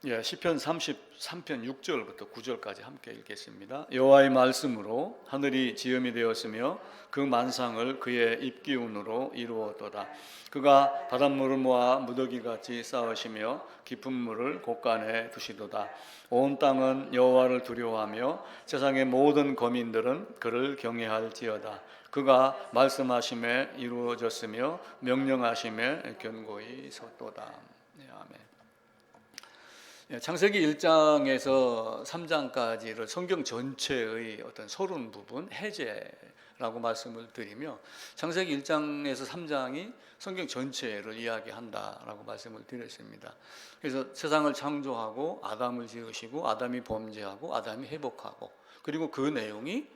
시편 33편 6절부터 9절까지 함께 읽겠습니다. 여호와의 말씀으로 하늘이 지음이 되었으며 그 만상을 그의 입기운으로 이루었도다. 그가 바닷물을 모아 무더기같이 쌓으시며 깊은 물을 곳간에 두시도다. 온 땅은 여호와를 두려워하며 세상의 모든 거민들은 그를 경외할지어다. 그가 말씀하심에 이루어졌으며 명령하심에 견고히 섰도다. 아멘. 창세기 1장에서 3장까지를 성경 전체의 어떤 서론 부분, 해제라고 말씀을 드리며, 창세기 1장에서 3장이 성경 전체를 이야기한다라고 말씀을 드렸습니다. 그래서 세상을 창조하고 아담을 지으시고 아담이 범죄하고 아담이 회복하고, 그리고 그 내용이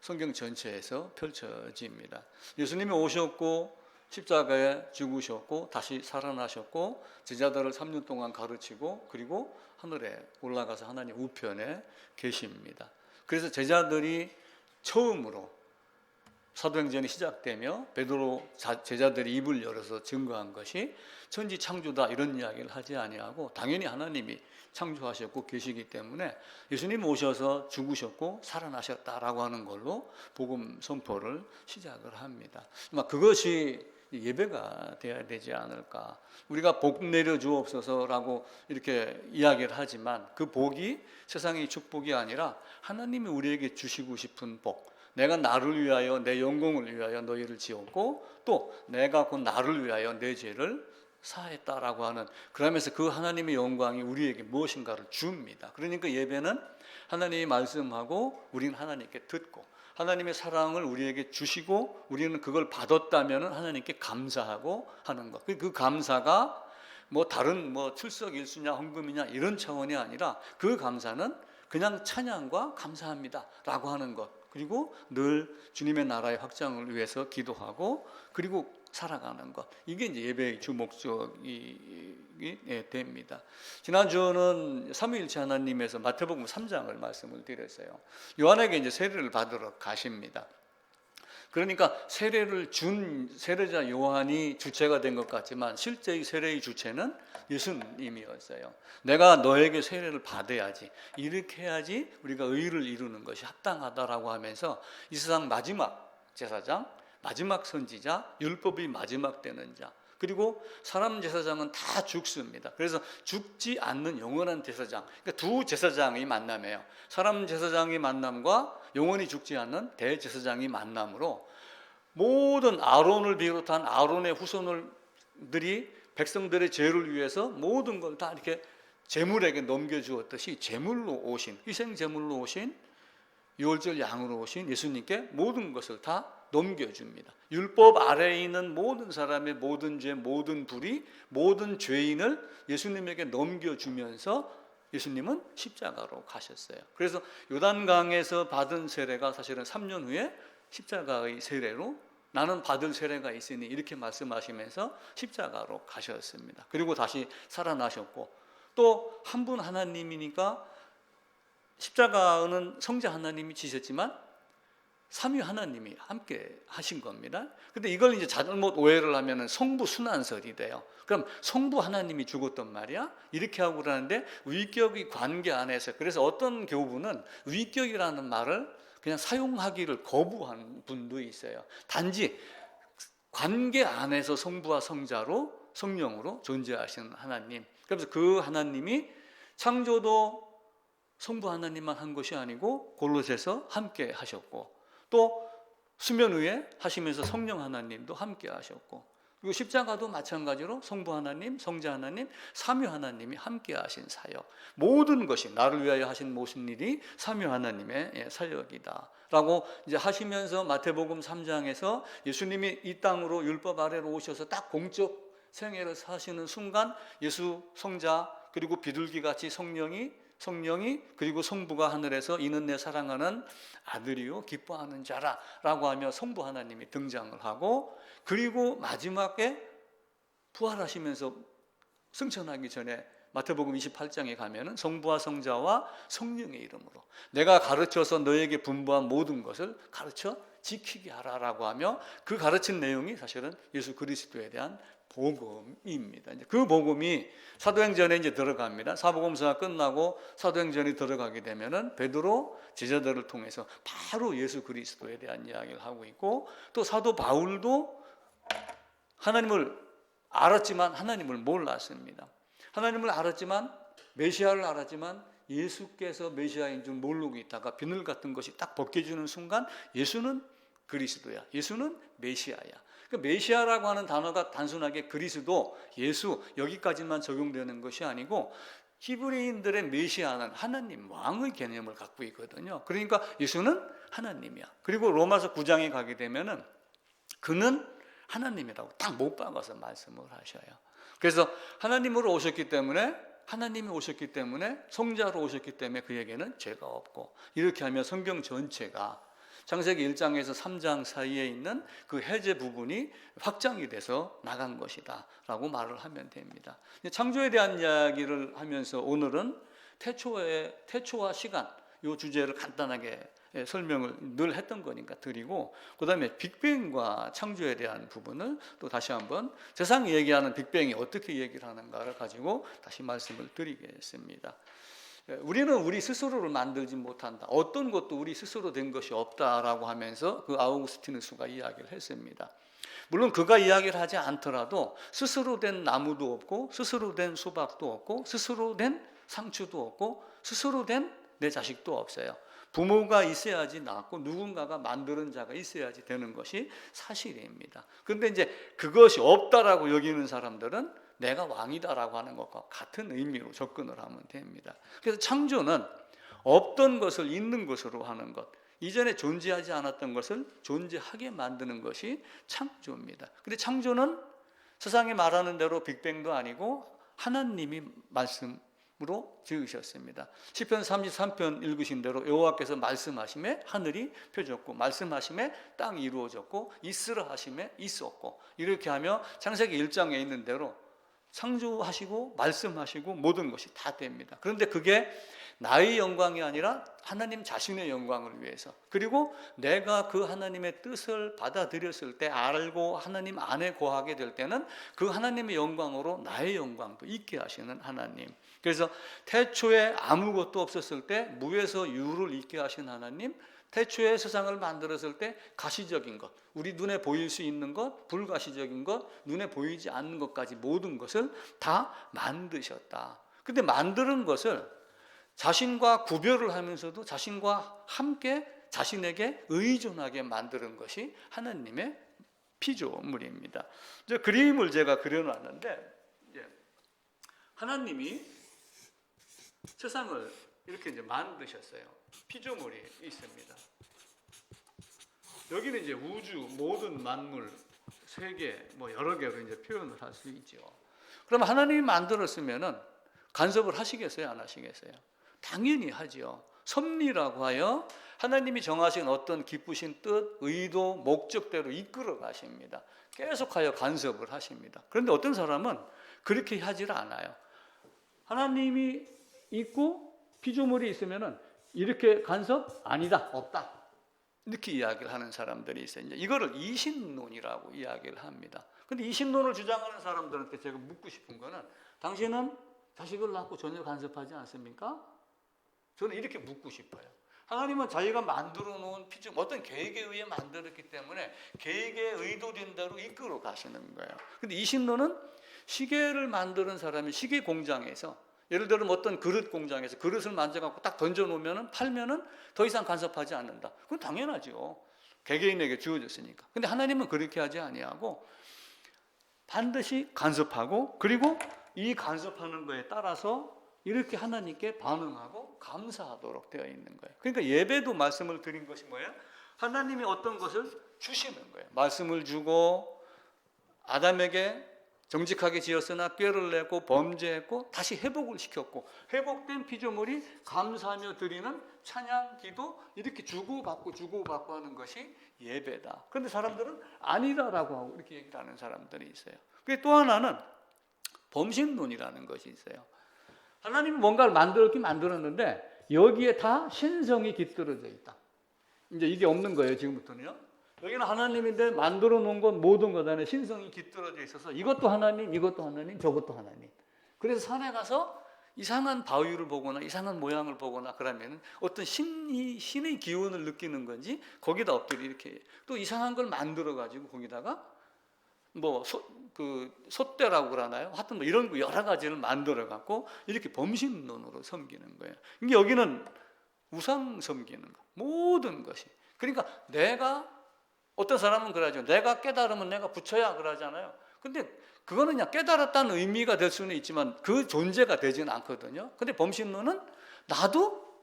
성경 전체에서 펼쳐집니다. 예수님이 오셨고 십자가에 죽으셨고 다시 살아나셨고 제자들을 3년 동안 가르치고 그리고 하늘에 올라가서 하나님 우편에 계십니다. 그래서 제자들이 처음으로 사도행전이 시작되며 베드로 제자들이 입을 열어서 증거한 것이 천지 창조다 이런 이야기를 하지 아니하고, 당연히 하나님이 창조하셨고 계시기 때문에 예수님 오셔서 죽으셨고 살아나셨다라고 하는 걸로 복음 선포를 시작을 합니다. 그것이 예배가 되어야 되지 않을까. 우리가 복 내려 주옵소서라고 이렇게 이야기를 하지만 그 복이 세상의 축복이 아니라 하나님이 우리에게 주시고 싶은 복, 내가 나를 위하여 내 영광을 위하여 너희를 지었고 또 내가 곧 나를 위하여 내 죄를 사했다라고 하는, 그러면서 그 하나님의 영광이 우리에게 무엇인가를 줍니다. 그러니까 예배는 하나님이 말씀하고 우리는 하나님께 듣고, 하나님의 사랑을 우리에게 주시고 우리는 그걸 받았다면 하나님께 감사하고 하는 것. 그 감사가 다른 출석일수냐 헌금이냐 이런 차원이 아니라 그 감사는 그냥 찬양과 감사합니다라고 하는 것. 그리고 늘 주님의 나라의 확장을 위해서 기도하고 그리고 살아가는 것. 이게 이제 예배의 주 목적이 됩니다. 지난주는 삼위일체 하나님에서 마태복음 3장을 말씀을 드렸어요. 요한에게 이제 세례를 받으러 가십니다. 그러니까 세례를 준 세례자 요한이 주체가 된 것 같지만 실제의 세례의 주체는 예수님이었어요. 내가 너에게 세례를 받아야지, 이렇게 해야지 우리가 의를 이루는 것이 합당하다라고 하면서 이 세상 마지막 제사장, 마지막 선지자, 율법이 마지막 되는 자, 그리고 사람 제사장은 다 죽습니다. 그래서 죽지 않는 영원한 제사장, 그러니까 두 제사장의 만남이에요. 사람 제사장의 만남과 영원히 죽지 않는 대제사장의 만남으로 모든 아론을 비롯한 아론의 후손들이 백성들의 죄를 위해서 모든 걸 다 이렇게 제물에게 넘겨주었듯이 제물로 오신, 희생 제물로 오신, 유월절 양으로 오신 예수님께 모든 것을 다 넘겨줍니다. 율법 아래에 있는 모든 사람의 모든 죄, 모든 불의, 모든 죄인을 예수님에게 넘겨주면서 예수님은 십자가로 가셨어요. 그래서 요단강에서 받은 세례가 사실은 3년 후에 십자가의 세례로 나는 받을 세례가 있으니 이렇게 말씀하시면서 십자가로 가셨습니다. 그리고 다시 살아나셨고, 또 한 분 하나님이니까 십자가는 성자 하나님이 지셨지만 삼위 하나님이 함께 하신 겁니다. 근데 이걸 이제 잘못 오해를 하면은 성부 순환설이 돼요. 그럼 성부 하나님이 죽었단 말이야? 이렇게 하고 그러는데 위격의 관계 안에서, 그래서 어떤 교부는 위격이라는 말을 그냥 사용하기를 거부한 분도 있어요. 단지 관계 안에서 성부와 성자로 성령으로 존재하시는 하나님. 그래서 그 하나님이 창조도 성부 하나님만 한 것이 아니고 골로새서 함께 하셨고, 또 수면 위에 하시면서 성령 하나님도 함께 하셨고, 그리고 십자가도 마찬가지로 성부 하나님, 성자 하나님, 삼위 하나님이 함께 하신 사역, 모든 것이 나를 위하여 하신 모든 일이 삼위 하나님의 사역이다 라고 이제 하시면서 마태복음 3장에서 예수님이 이 땅으로 율법 아래로 오셔서 딱 공적 생애를 사시는 순간 예수, 성자, 그리고 비둘기같이 성령이 그리고 성부가 하늘에서 이는 내 사랑하는 아들이요 기뻐하는 자라 라고 하며 성부 하나님이 등장을 하고, 그리고 마지막에 부활하시면서 승천하기 전에 마태복음 28장에 가면은 성부와 성자와 성령의 이름으로 내가 가르쳐서 너에게 분부한 모든 것을 가르쳐 지키게 하라라고 하며, 그 가르친 내용이 사실은 예수 그리스도에 대한 복음입니다. 이제 그 복음이 사도행전에 이제 들어갑니다. 사복음서가 끝나고 사도행전이 들어가게 되면은 베드로 제자들을 통해서 바로 예수 그리스도에 대한 이야기를 하고 있고, 또 사도 바울도 하나님을 알았지만 하나님을 몰랐습니다. 하나님을 알았지만, 메시아를 알았지만 예수께서 메시아인 줄 모르고 있다가 비늘 같은 것이 딱 벗겨지는 순간 예수는 그리스도야, 예수는 메시아야. 그 메시아라고 하는 단어가 단순하게 그리스도, 예수 여기까지만 적용되는 것이 아니고 히브리인들의 메시아는 하나님, 왕의 개념을 갖고 있거든요. 그러니까 예수는 하나님이야. 그리고 로마서 9장에 가게 되면은 그는 하나님이라고 딱 못 박아서 말씀을 하셔요. 그래서 하나님으로 오셨기 때문에, 하나님이 오셨기 때문에, 성자로 오셨기 때문에 그에게는 죄가 없고, 이렇게 하면 성경 전체가 창세기 1장에서 3장 사이에 있는 그 해제 부분이 확장이 돼서 나간 것이다 라고 말을 하면 됩니다. 창조에 대한 이야기를 하면서 오늘은 태초와 시간, 이 주제를 간단하게 설명을 늘 했던 거니까 드리고, 그 다음에 빅뱅과 창조에 대한 부분을 또 다시 한번 세상이 얘기하는 빅뱅이 어떻게 얘기를 하는가를 가지고 다시 말씀을 드리겠습니다. 우리는 우리 스스로를 만들지 못한다, 어떤 것도 우리 스스로 된 것이 없다라고 하면서 그 아우구스티누스가 이야기를 했습니다. 물론 그가 이야기를 하지 않더라도 스스로 된 나무도 없고, 스스로 된 수박도 없고, 스스로 된 상추도 없고, 스스로 된 내 자식도 없어요. 부모가 있어야지 낳고 누군가가 만드는 자가 있어야지 되는 것이 사실입니다. 그런데 이제 그것이 없다라고 여기는 사람들은 내가 왕이다라고 하는 것과 같은 의미로 접근을 하면 됩니다. 그래서 창조는 없던 것을 있는 것으로 하는 것, 이전에 존재하지 않았던 것을 존재하게 만드는 것이 창조입니다. 그런데 창조는 세상이 말하는 대로 빅뱅도 아니고 하나님이 말씀으로 지으셨습니다. 시편 33편 읽으신 대로 여호와께서 말씀하심에 하늘이 펴졌고, 말씀하심에 땅이 이루어졌고, 있으라 하심에 있었고, 이렇게 하며 창세기 1장에 있는 대로 창조하시고 말씀하시고 모든 것이 다 됩니다. 그런데 그게 나의 영광이 아니라 하나님 자신의 영광을 위해서, 그리고 내가 그 하나님의 뜻을 받아들였을 때, 알고 하나님 안에 거하게 될 때는 그 하나님의 영광으로 나의 영광도 있게 하시는 하나님. 그래서 태초에 아무것도 없었을 때 무에서 유를 있게 하신 하나님, 태초에 세상을 만들었을 때 가시적인 것, 우리 눈에 보일 수 있는 것, 불가시적인 것, 눈에 보이지 않는 것까지 모든 것을 다 만드셨다. 근데 만드는 것을 자신과 구별을 하면서도 자신과 함께 자신에게 의존하게 만드는 것이 하나님의 피조물입니다. 이제 그림을 제가 그려놨는데, 하나님이 세상을 이렇게 이제 만드셨어요. 피조물이 있습니다. 여기는 이제 우주, 모든 만물, 세계, 여러 개로 이제 표현을 할 수 있죠. 그럼 하나님이 만들었으면은 간섭을 하시겠어요? 안 하시겠어요? 당연히 하죠. 섭리라고 하여 하나님이 정하신 어떤 기쁘신 뜻, 의도, 목적대로 이끌어 가십니다. 계속하여 간섭을 하십니다. 그런데 어떤 사람은 그렇게 하지를 않아요. 하나님이 있고 피조물이 있으면은 이렇게 간섭 아니다, 없다, 이렇게 이야기를 하는 사람들이 있어요. 이거를 이신론이라고 이야기를 합니다. 그런데 이신론을 주장하는 사람들한테 제가 묻고 싶은 거는, 당신은 자식을 낳고 전혀 간섭하지 않습니까? 저는 이렇게 묻고 싶어요. 하나님은 자기가 만들어 놓은 피조물, 어떤 계획에 의해 만들었기 때문에 계획에 의도된 대로 이끌어 가시는 거예요. 그런데 이신론은 시계를 만드는 사람이 시계 공장에서, 예를 들면 어떤 그릇 공장에서 그릇을 만져갖고 딱 던져놓으면, 팔면은 더 이상 간섭하지 않는다. 그건 당연하죠. 개개인에게 주어졌으니까. 근데 하나님은 그렇게 하지 아니하고 반드시 간섭하고, 그리고 이 간섭하는 거에 따라서 이렇게 하나님께 반응하고 감사하도록 되어 있는 거예요. 그러니까 예배도 말씀을 드린 것이 뭐예요? 하나님이 어떤 것을 주시는 거예요. 말씀을 주고 아담에게 정직하게 지었으나 꾀를 내고 범죄했고 다시 회복을 시켰고, 회복된 피조물이 감사하며 드리는 찬양, 기도, 이렇게 주고받고 하는 것이 예배다. 그런데 사람들은 아니다라고 하고 이렇게 얘기를 하는 사람들이 있어요. 그게 또 하나는 범신론이라는 것이 있어요. 하나님이 뭔가를 만들었는데 여기에 다 신성이 깃들어져 있다. 이제 이게 없는 거예요, 지금부터는요. 여기는 하나님인데 만들어 놓은 것 모든 것 안에 신성이 깃들어져 있어서 이것도 하나님, 이것도 하나님, 저것도 하나님. 그래서 산에 가서 이상한 바위를 보거나 이상한 모양을 보거나 그러면 어떤 신의 기운을 느끼는 건지 거기다 엎드려 이렇게 또 이상한 걸 만들어 가지고 거기다가 뭐 솥대라고 그러나요? 하여튼 뭐 이런 거 여러 가지를 만들어 갖고 이렇게 범신론으로 섬기는 거예요. 그러니까 여기는 우상 섬기는 거 모든 것이. 그러니까 내가 어떤 사람은 그러죠. 내가 깨달으면 내가 부처야 그러잖아요. 근데 그거는 그냥 깨달았다는 의미가 될 수는 있지만 그 존재가 되지는 않거든요. 근데 범신론은 나도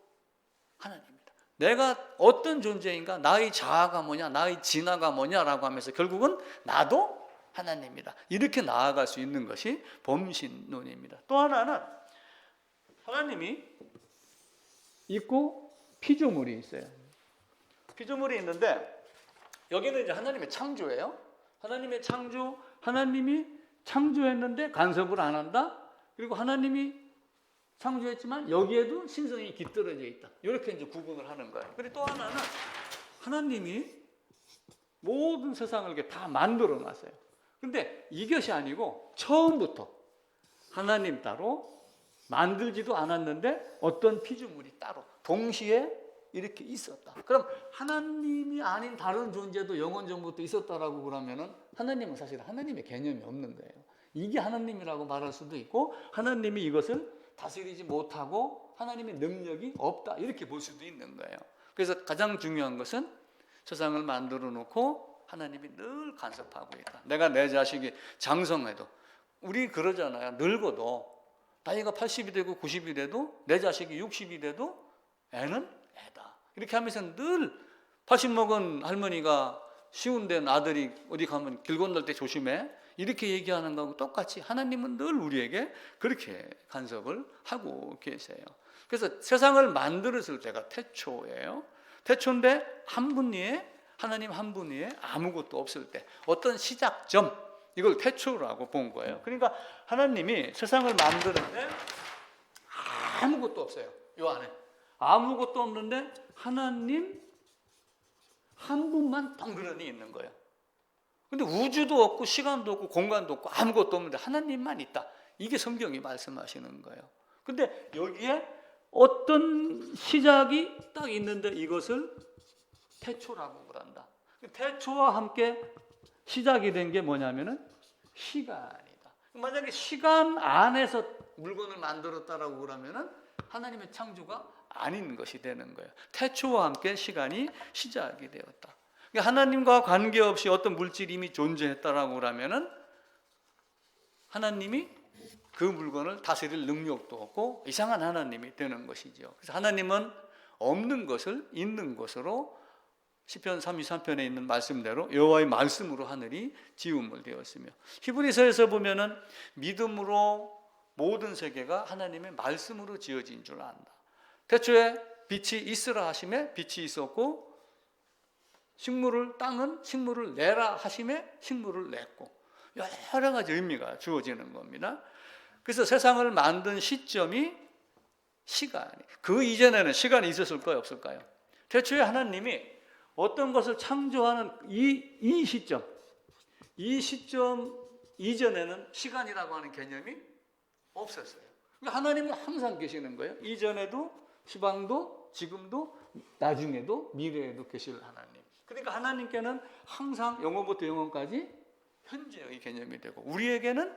하나님이다. 내가 어떤 존재인가, 나의 자아가 뭐냐, 나의 진화가 뭐냐라고 하면서 결국은 나도 하나님이다. 이렇게 나아갈 수 있는 것이 범신론입니다. 또 하나는 하나님이 있고 피조물이 있어요. 피조물이 있는데 여기는 이제 하나님의 창조예요. 하나님의 창조, 하나님이 창조했는데 간섭을 안 한다. 그리고 하나님이 창조했지만 여기에도 신성이 깃들어져 있다. 이렇게 이제 구분을 하는 거예요. 그리고 또 하나는 하나님이 모든 세상을 이렇게 다 만들어 놨어요. 근데 이것이 아니고 처음부터 하나님 따로 만들지도 않았는데 어떤 피조물이 따로 동시에 이렇게 있었다. 그럼 하나님이 아닌 다른 존재도 영원 전부터 있었다라고 그러면은 하나님은 사실 하나님의 개념이 없는 거예요. 이게 하나님이라고 말할 수도 있고 하나님이 이것을 다스리지 못하고 하나님의 능력이 없다 이렇게 볼 수도 있는 거예요. 그래서 가장 중요한 것은 세상을 만들어 놓고 하나님이 늘 간섭하고 있다. 내가 내 자식이 장성해도 우리 그러잖아요. 늙어도 나이가 80이 되고 90이 돼도 내 자식이 60이 돼도 애는 애다. 이렇게 하면서 늘 80 먹은 할머니가 쉬운 된 아들이 어디 가면 길 건널 때 조심해 이렇게 얘기하는 거하고 똑같이 하나님은 늘 우리에게 그렇게 간섭을 하고 계세요. 그래서 세상을 만들었을 때가 태초예요. 태초인데 한 분위에 하나님 한 분위에 아무것도 없을 때 어떤 시작점 이걸 태초라고 본 거예요. 그러니까 하나님이 세상을 만드는데 아무것도 없어요. 이 안에 아무것도 없는데 하나님 한 분만 덩그러니 있는 거예요. 근데 우주도 없고 시간도 없고 공간도 없고 아무것도 없는데 하나님만 있다. 이게 성경이 말씀하시는 거예요. 근데 여기에 어떤 시작이 딱 있는데 이것을 태초라고 그런다. 태초와 함께 시작이 된 게 뭐냐면은 시간이다. 만약에 시간 안에서 물건을 만들었다라고 그러면은 하나님의 창조가 아닌 것이 되는 거예요. 태초와 함께 시간이 시작이 되었다. 그러니까 하나님과 관계없이 어떤 물질이 이미 존재했다라고 그러면은 하나님이 그 물건을 다스릴 능력도 없고 이상한 하나님이 되는 것이죠. 그래서 하나님은 없는 것을 있는 것으로 시편 33편에 있는 말씀대로 여호와의 말씀으로 하늘이 지음을 되었으며 히브리서에서 보면은 믿음으로 모든 세계가 하나님의 말씀으로 지어진 줄 안다. 태초에 빛이 있으라 하심에 빛이 있었고 땅은 식물을 내라 하심에 식물을 냈고 여러 가지 의미가 주어지는 겁니다. 그래서 세상을 만든 시점이 시간이 그 이전에는 시간이 있었을 까요 없을까요? 태초에 하나님이 어떤 것을 창조하는 이 시점 이전에는 시간이라고 하는 개념이 없었어요. 그러니까 하나님은 항상 계시는 거예요. 이전에도 시방도 지금도 나중에도 미래에도 계실 하나님. 그러니까 하나님께는 항상 영원부터 영원까지 현재의 개념이 되고 우리에게는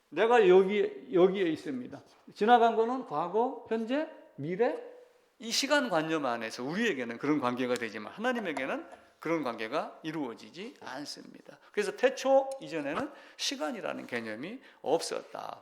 내가 여기에 있습니다. 지나간 거는 과거, 현재, 미래 이 시간관념 안에서 우리에게는 그런 관계가 되지만 하나님에게는 그런 관계가 이루어지지 않습니다. 그래서 태초 이전에는 시간이라는 개념이 없었다.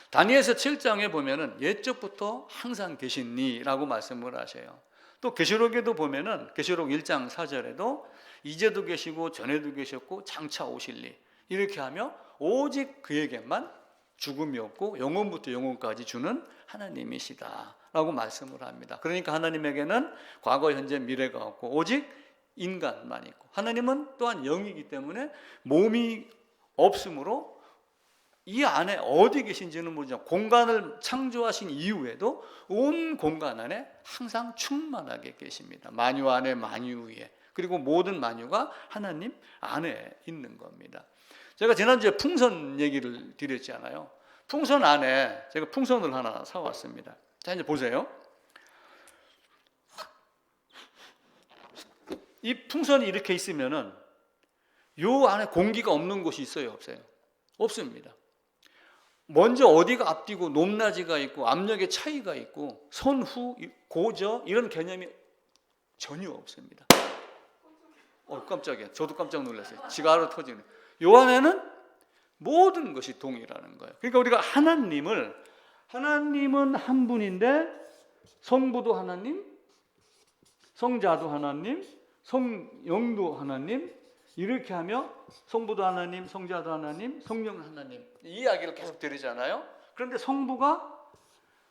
다니엘서 7장에 보면은 옛적부터 항상 계시니라고 말씀을 하셔요. 또 계시록에도 보면은 계시록 1장 4절에도 이제도 계시고 전에도 계셨고 장차 오실리 이렇게 하며 오직 그에게만 죽음이 없고 영원부터 영원까지 주는 하나님이시다 라고 말씀을 합니다. 그러니까 하나님에게는 과거, 현재, 미래가 없고 오직 인간만 있고 하나님은 또한 영이기 때문에 몸이 없으므로 이 안에 어디 계신지는 모르지만 공간을 창조하신 이후에도 온 공간 안에 항상 충만하게 계십니다. 만유 안에 만유 위에 그리고 모든 만유가 하나님 안에 있는 겁니다. 제가 지난주에 풍선 얘기를 드렸잖아요. 풍선 안에 제가 풍선을 하나 사왔습니다. 자, 이제 보세요. 이 풍선이 이렇게 있으면은 요 안에 공기가 없는 곳이 있어요, 없어요? 없습니다. 먼저 어디가 앞뒤고 높낮이가 있고 압력의 차이가 있고 선후, 고저 이런 개념이 전혀 없습니다. 깜짝이야. 저도 깜짝 놀랐어요. 지가 알아 터지네. 요 안에는 모든 것이 동일하는 거예요. 그러니까 우리가 하나님은 한 분인데 성부도 하나님, 성자도 하나님, 성령도 하나님, 이렇게 하며 성부도 하나님, 성자도 하나님, 성령도 하나님, 이 이야기를 계속 드리잖아요. 그런데 성부가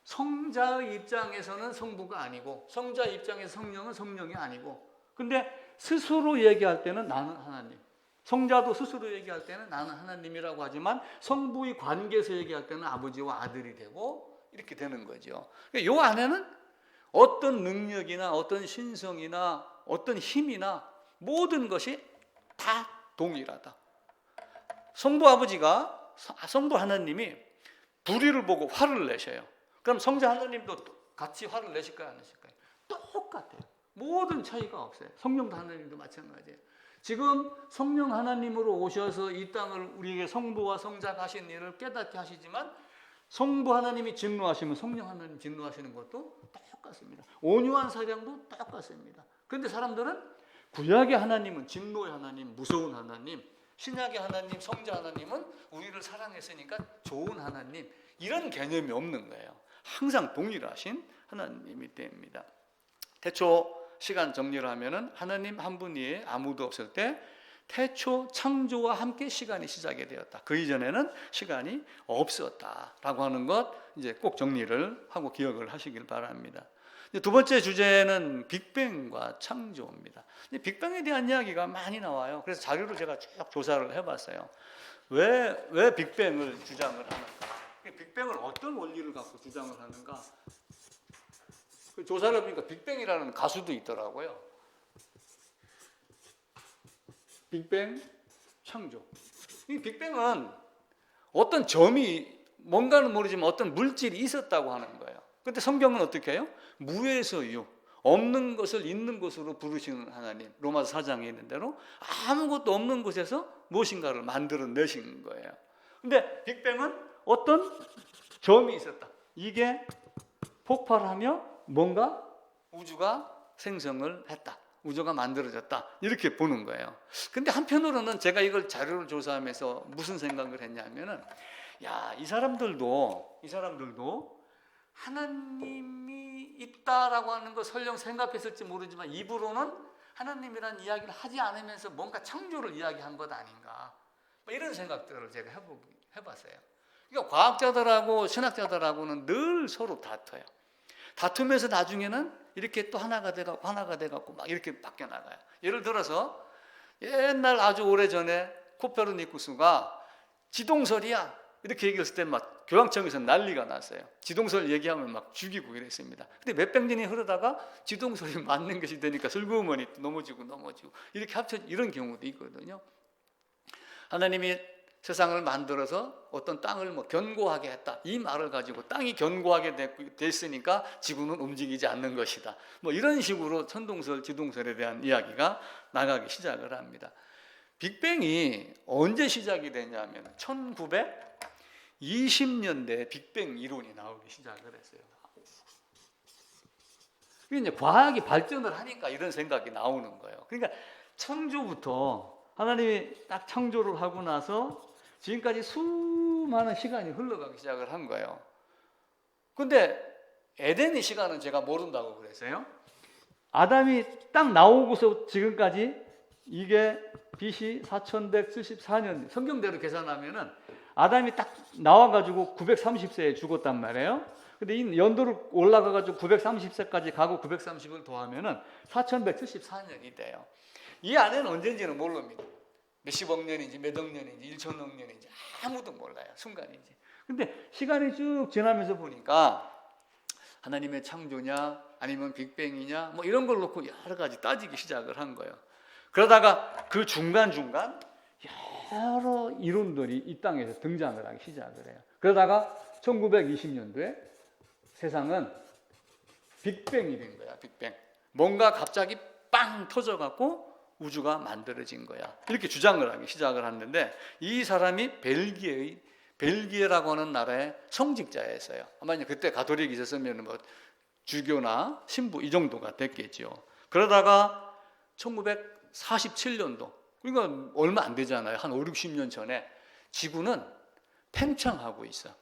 성자의 입장에서는 성부가 아니고 성자 입장에서 성령은 성령이 아니고, 근데 스스로 얘기할 때는 나는 하나님, 성자도 스스로 얘기할 때는 나는 하나님이라고 하지만 성부의 관계에서 얘기할 때는 아버지와 아들이 되고 이렇게 되는 거죠. 이 안에는 어떤 능력이나 어떤 신성이나 어떤 힘이나 모든 것이 다 동일하다. 성부 아버지가, 성부 하나님이 불의를 보고 화를 내셔요. 그럼 성자 하나님도 같이 화를 내실까요, 안 내실까요? 똑같아요. 모든 차이가 없어요. 성령도 하나님도 마찬가지예요. 지금 성령 하나님으로 오셔서 이 땅을 우리에게 성부와 성자가 하신 일을 깨닫게 하시지만 성부 하나님이 진노하시면 성령 하나님 진노하시는 것도 똑같습니다. 온유한 사랑도 똑같습니다. 그런데 사람들은 구약의 하나님은 진노의 하나님, 무서운 하나님, 신약의 하나님, 성자 하나님은 우리를 사랑했으니까 좋은 하나님, 이런 개념이 없는 거예요. 항상 동일하신 하나님이 됩니다. 태초 시간 정리를 하면은 하나님 한 분 외에 아무도 없을 때 태초 창조와 함께 시간이 시작이 되었다. 그 이전에는 시간이 없었다라고 하는 것 이제 꼭 정리를 하고 기억을 하시길 바랍니다. 두 번째 주제는 빅뱅과 창조입니다. 빅뱅에 대한 이야기가 많이 나와요. 그래서 자료를 제가 쭉 조사를 해봤어요. 왜 빅뱅을 주장을 하는가? 빅뱅을 어떤 원리를 갖고 주장을 하는가? 그 조사를 해보니까 빅뱅이라는 가수도 있더라고요. 빅뱅 창조. 이 빅뱅은 어떤 점이 뭔가는 모르지만 어떤 물질이 있었다고 하는 거예요. 그런데 성경은 어떻게 해요? 무에서 유, 없는 것을 있는 것으로 부르시는 하나님. 로마서 4장에 있는 대로 아무것도 없는 곳에서 무엇인가를 만들어내신 거예요. 그런데 빅뱅은 어떤 점이 있었다. 이게 폭발하며 뭔가 우주가 생성을 했다. 우주가 만들어졌다. 이렇게 보는 거예요. 근데 한편으로는 제가 이걸 자료를 조사하면서 무슨 생각을 했냐면은, 야, 이 사람들도 하나님이 있다라고 하는 거 설령 생각했을지 모르지만 입으로는 하나님이라는 이야기를 하지 않으면서 뭔가 창조를 이야기한 것 아닌가. 이런 생각들을 제가 해봤어요. 그러니까 과학자들하고 신학자들하고는 늘 서로 다퉈요. 다투면서 나중에는 이렇게 또 하나가 돼갖고 막 이렇게 바뀌어 나가요. 예를 들어서 옛날 아주 오래전에 코페르니쿠스가 지동설이야 이렇게 얘기했을 때 막 교황청에서 난리가 났어요. 지동설 얘기하면 막 죽이고 이랬습니다. 근데 몇백 년이 흐르다가 지동설이 맞는 것이 되니까 슬그머니 넘어지고 이렇게 이런 경우도 있거든요. 하나님이 세상을 만들어서 어떤 땅을 견고하게 했다. 이 말을 가지고 땅이 견고하게 됐으니까 지구는 움직이지 않는 것이다. 이런 식으로 천동설, 지동설에 대한 이야기가 나가기 시작을 합니다. 빅뱅이 언제 시작이 됐냐면 1920년대에 빅뱅 이론이 나오기 시작을 했어요. 이제 과학이 발전을 하니까 이런 생각이 나오는 거예요. 그러니까 창조부터 하나님이 딱 창조를 하고 나서 지금까지 수많은 시간이 흘러가기 시작을 한 거예요. 근데 에덴의 시간은 제가 모른다고 그랬어요. 아담이 딱 나오고서 지금까지 이게 BC 4174년 성경대로 계산하면은 아담이 딱 나와가지고 930세에 죽었단 말이에요. 근데 이 연도를 올라가가지고 930세까지 가고 930을 더하면은 4174년이 돼요. 이 안에는 언제인지는 모릅니다. 몇십억 년인지 몇억 년인지 1천억 년인지 아무도 몰라요. 순간인지. 근데 시간이 쭉 지나면서 보니까 하나님의 창조냐 아니면 빅뱅이냐 이런 걸 놓고 여러 가지 따지기 시작을 한 거예요. 그러다가 그 중간중간 여러 이론들이 이 땅에서 등장을 하기 시작을 해요. 그러다가 1920년도에 세상은 빅뱅이 된 거야. 빅뱅. 뭔가 갑자기 빵 터져갖고 우주가 만들어진 거야. 이렇게 주장을 하기 시작을 했는데, 이 사람이 벨기에라고 하는 나라의 성직자였어요. 아마 그때 가톨릭이 있었으면 뭐 주교나 신부 이 정도가 됐겠죠. 그러다가 1947년도, 그러니까 얼마 안 되잖아요. 한 5, 60년 전에 지구는 팽창하고 있어.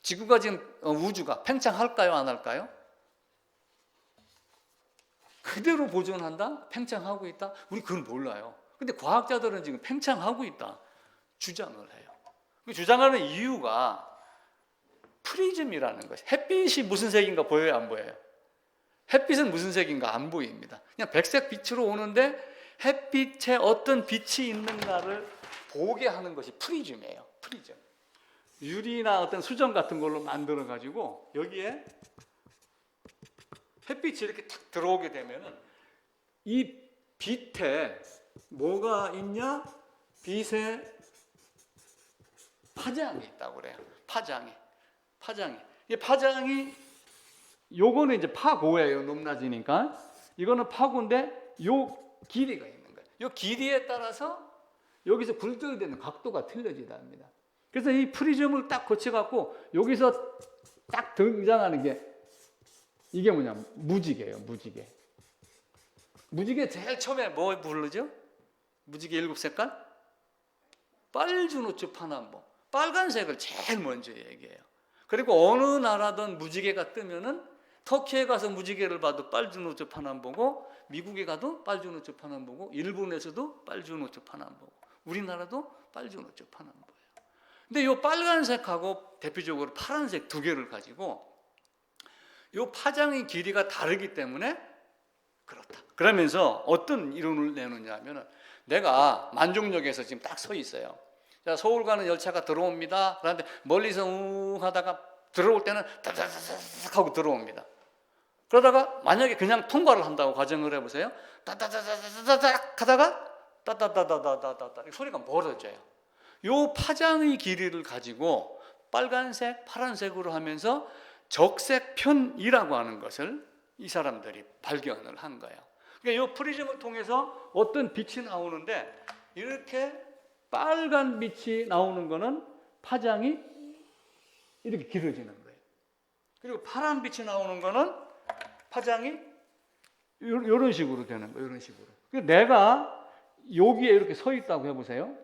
지구가 지금 우주가 팽창할까요? 안 할까요? 그대로 보존한다? 팽창하고 있다? 우리 그건 몰라요. 근데 과학자들은 지금 팽창하고 있다 주장을 해요. 그 주장하는 이유가 프리즘이라는 것이, 햇빛이 무슨 색인가 보여요? 안 보여요? 햇빛은 무슨 색인가 안 보입니다. 그냥 백색 빛으로 오는데 햇빛에 어떤 빛이 있는가를 보게 하는 것이 프리즘이에요. 프리즘. 유리나 어떤 수정 같은 걸로 만들어 가지고 여기에 햇빛이 이렇게 탁 들어오게 되면은 이 빛에 뭐가 있냐? 빛에 파장이 있다고 그래요. 파장이. 이 파장이, 요거는 이제 파고예요. 높낮이니까. 이거는 파고인데 요 길이가 있는 거예요. 요 길이에 따라서 여기서 굴절되는 각도가 틀려지다 합니다. 그래서 이 프리즘을 딱 거쳐갖고 여기서 딱 등장하는 게 이게 뭐냐? 무지개예요. 무지개. 무지개 제일 처음에 뭐 부르죠? 무지개 7색깔? 빨주노초 파남보. 빨간색을 제일 먼저 얘기해요. 그리고 어느 나라든 무지개가 뜨면은 터키에 가서 무지개를 봐도 빨주노초 파남보고, 미국에 가도 빨주노초 파남보고, 일본에서도 빨주노초 파남보고, 우리나라도 빨주노초 파남보예요. 근데 이 빨간색하고 대표적으로 파란색 두 개를 가지고 이 파장의 길이가 다르기 때문에 그렇다. 그러면서 어떤 이론을 내놓냐면은, 내가 만종역에서 지금 딱 서 있어요. 자, 서울 가는 열차가 들어옵니다. 그런데 멀리서 하다가 들어올 때는 따다다닥 하고 들어옵니다. 그러다가 만약에 그냥 통과를 한다고 가정을 해보세요. 따다다다닥 하다가 따다다다다다다 소리가 멀어져요. 이 파장의 길이를 가지고 빨간색, 파란색으로 하면서 적색편이라고 하는 것을 이 사람들이 발견을 한 거예요. 그러니까 이 프리즘을 통해서 어떤 빛이 나오는데, 이렇게 빨간 빛이 나오는 거는 파장이 이렇게 길어지는 거예요. 그리고 파란 빛이 나오는 거는 파장이 이런 식으로 되는 거예요. 이런 식으로. 내가 여기에 이렇게 서 있다고 해보세요.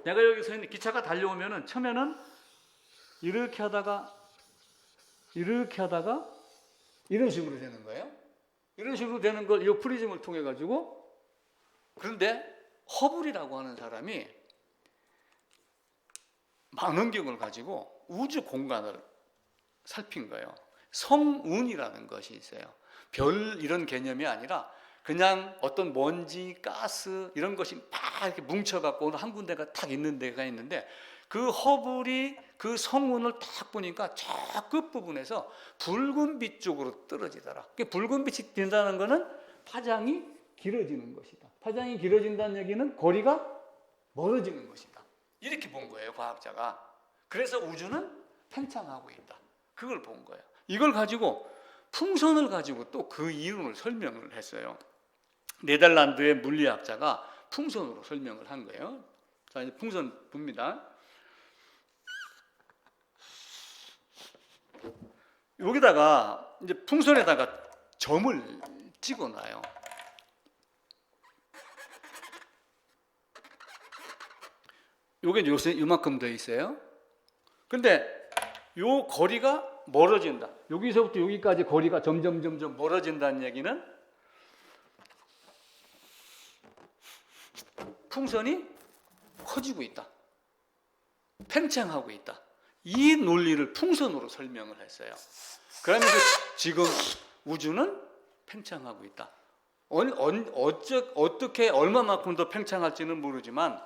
내가 여기 서 있는데 기차가 달려오면은 처음에는 이렇게 하다가 이런 식으로 되는 거예요. 이런 식으로 되는 걸 이 프리즘을 통해 가지고, 그런데 허블이라고 하는 사람이 망원경을 가지고 우주 공간을 살핀 거예요. 성운이라는 것이 있어요. 별 이런 개념이 아니라 그냥 어떤 먼지, 가스 이런 것이 막 이렇게 뭉쳐갖고 한 군데가 딱 있는 데가 있는데, 그 허블이 그 성운을 딱 보니까 저 끝부분에서 붉은 빛 쪽으로 떨어지더라. 붉은 빛이 든다는 것은 파장이 길어지는 것이다. 파장이 길어진다는 얘기는 거리가 멀어지는 것이다. 이렇게 본 거예요, 과학자가. 그래서 우주는 팽창하고 있다. 그걸 본 거예요. 이걸 가지고 풍선을 가지고 또 그 이론을 설명을 했어요. 네덜란드의 물리학자가 풍선으로 설명을 한 거예요. 자, 이제 풍선 봅니다. 여기다가 이제 풍선에다가 점을 찍어놔요. 요게 요새 이만큼 돼 있어요. 근데 요 거리가 멀어진다. 여기서부터 여기까지 거리가 점점 멀어진다는 얘기는 풍선이 커지고 있다. 팽창하고 있다. 이 논리를 풍선으로 설명을 했어요. 그러면서 지금 우주는 팽창하고 있다. 어떻게 얼마만큼 더 팽창할지는 모르지만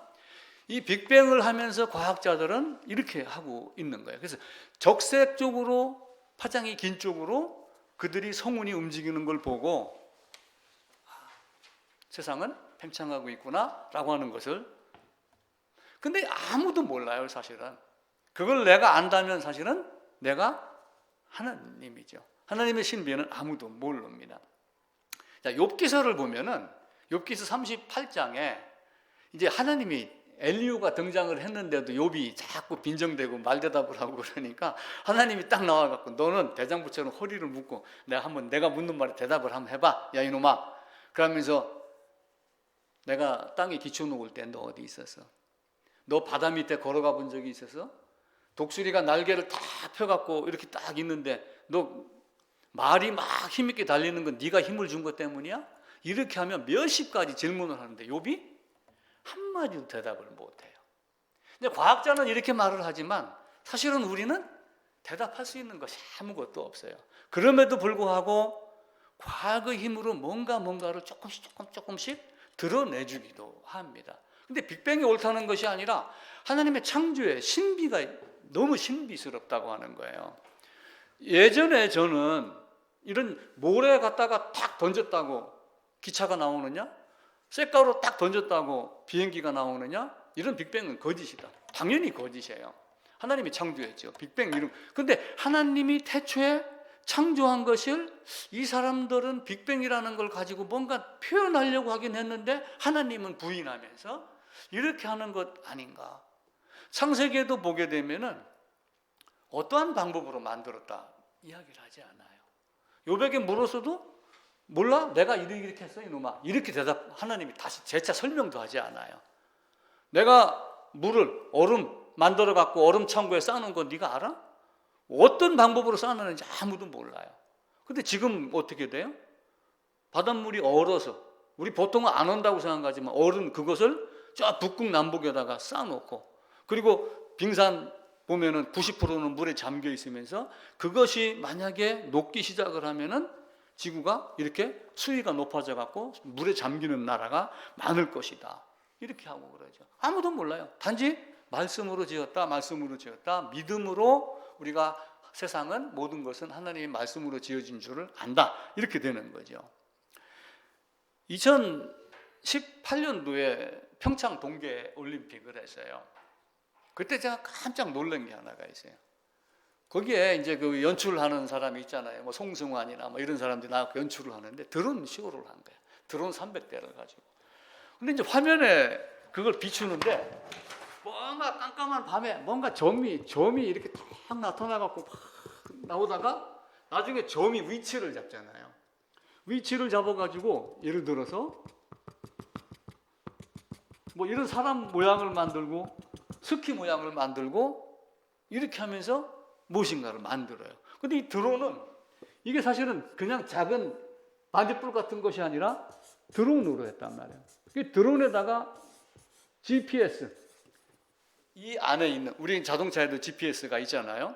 이 빅뱅을 하면서 과학자들은 이렇게 하고 있는 거예요. 그래서 적색 쪽으로, 파장이 긴 쪽으로 그들이 성운이 움직이는 걸 보고 세상은 팽창하고 있구나라고 하는 것을. 근데 아무도 몰라요, 사실은. 그걸 내가 안다면 사실은 내가 하나님이죠. 하나님의 신비는 아무도 모릅니다. 자, 욥기서를 보면은 욥기서 38장에 이제 하나님이 엘리후가 등장을 했는데도 욥이 자꾸 빈정대고 말대답을 하고 그러니까 하나님이 딱 나와갖고 너는 대장부처럼 허리를 묶고 내가 묻는 말에 대답을 한번 해봐, 야 이놈아. 그러면서 내가 땅에 기초 놓을 때 너 어디 있었어? 너 바다 밑에 걸어가 본 적이 있어서? 독수리가 날개를 딱 펴갖고 이렇게 딱 있는데 너 말이 막 힘있게 달리는 건 네가 힘을 준 것 때문이야? 이렇게 하면 몇십 가지 질문을 하는데 욥이 한마디도 대답을 못해요. 근데 과학자는 이렇게 말을 하지만 사실은 우리는 대답할 수 있는 것이 아무것도 없어요. 그럼에도 불구하고 과학의 힘으로 뭔가를 조금씩 드러내주기도 합니다. 근데 빅뱅이 옳다는 것이 아니라 하나님의 창조의 신비가 너무 신비스럽다고 하는 거예요. 예전에 저는 이런 모래 갖다가 탁 던졌다고 기차가 나오느냐? 쇳가루 딱 던졌다고 비행기가 나오느냐? 이런 빅뱅은 거짓이다. 당연히 거짓이에요. 하나님이 창조했죠. 빅뱅 이름. 근데 하나님이 태초에 창조한 것을 이 사람들은 빅뱅이라는 걸 가지고 뭔가 표현하려고 하긴 했는데 하나님은 부인하면서 이렇게 하는 것 아닌가. 창세기에도 보게 되면은 어떠한 방법으로 만들었다 이야기를 하지 않아요. 욥에게 물었어도 몰라? 내가 이렇게 했어 이놈아. 이렇게 하나님이 다시 재차 설명도 하지 않아요. 내가 얼음 만들어 갖고 얼음 창고에 쌓는 거 네가 알아? 어떤 방법으로 쌓는지 아무도 몰라요. 근데 지금 어떻게 돼요? 바닷물이 얼어서 우리 보통은 안 온다고 생각하지만 그것을 저 북극 남북에다가 쌓아놓고 그리고 빙산 보면은 90%는 물에 잠겨 있으면서 그것이 만약에 녹기 시작을 하면은 지구가 이렇게 수위가 높아져 갖고 물에 잠기는 나라가 많을 것이다. 이렇게 하고 그러죠. 아무도 몰라요. 단지 말씀으로 지었다. 믿음으로 우리가 세상은 모든 것은 하나님의 말씀으로 지어진 줄을 안다. 이렇게 되는 거죠. 2018년도에 평창 동계 올림픽을 했어요. 그때 제가 깜짝 놀란 게 하나가 있어요. 거기에 이제 그 연출하는 사람이 있잖아요. 뭐 송승환이나 뭐 이런 사람들이 나와서 연출을 하는데 드론 쇼를 한 거예요. 드론 300대를 가지고. 근데 이제 화면에 그걸 비추는데 뭔가 깜깜한 밤에 뭔가 점이 이렇게 딱 나타나갖고 막 나오다가 나중에 점이 위치를 잡잖아요. 위치를 잡아가지고 예를 들어서 뭐 이런 사람 모양을 만들고 스키 모양을 만들고 이렇게 하면서 무엇인가를 만들어요. 근데 이 드론은 이게 사실은 그냥 작은 반딧불 같은 것이 아니라 드론으로 했단 말이에요. 이 드론에다가 GPS, 이 안에 있는 우리 자동차에도 GPS가 있잖아요.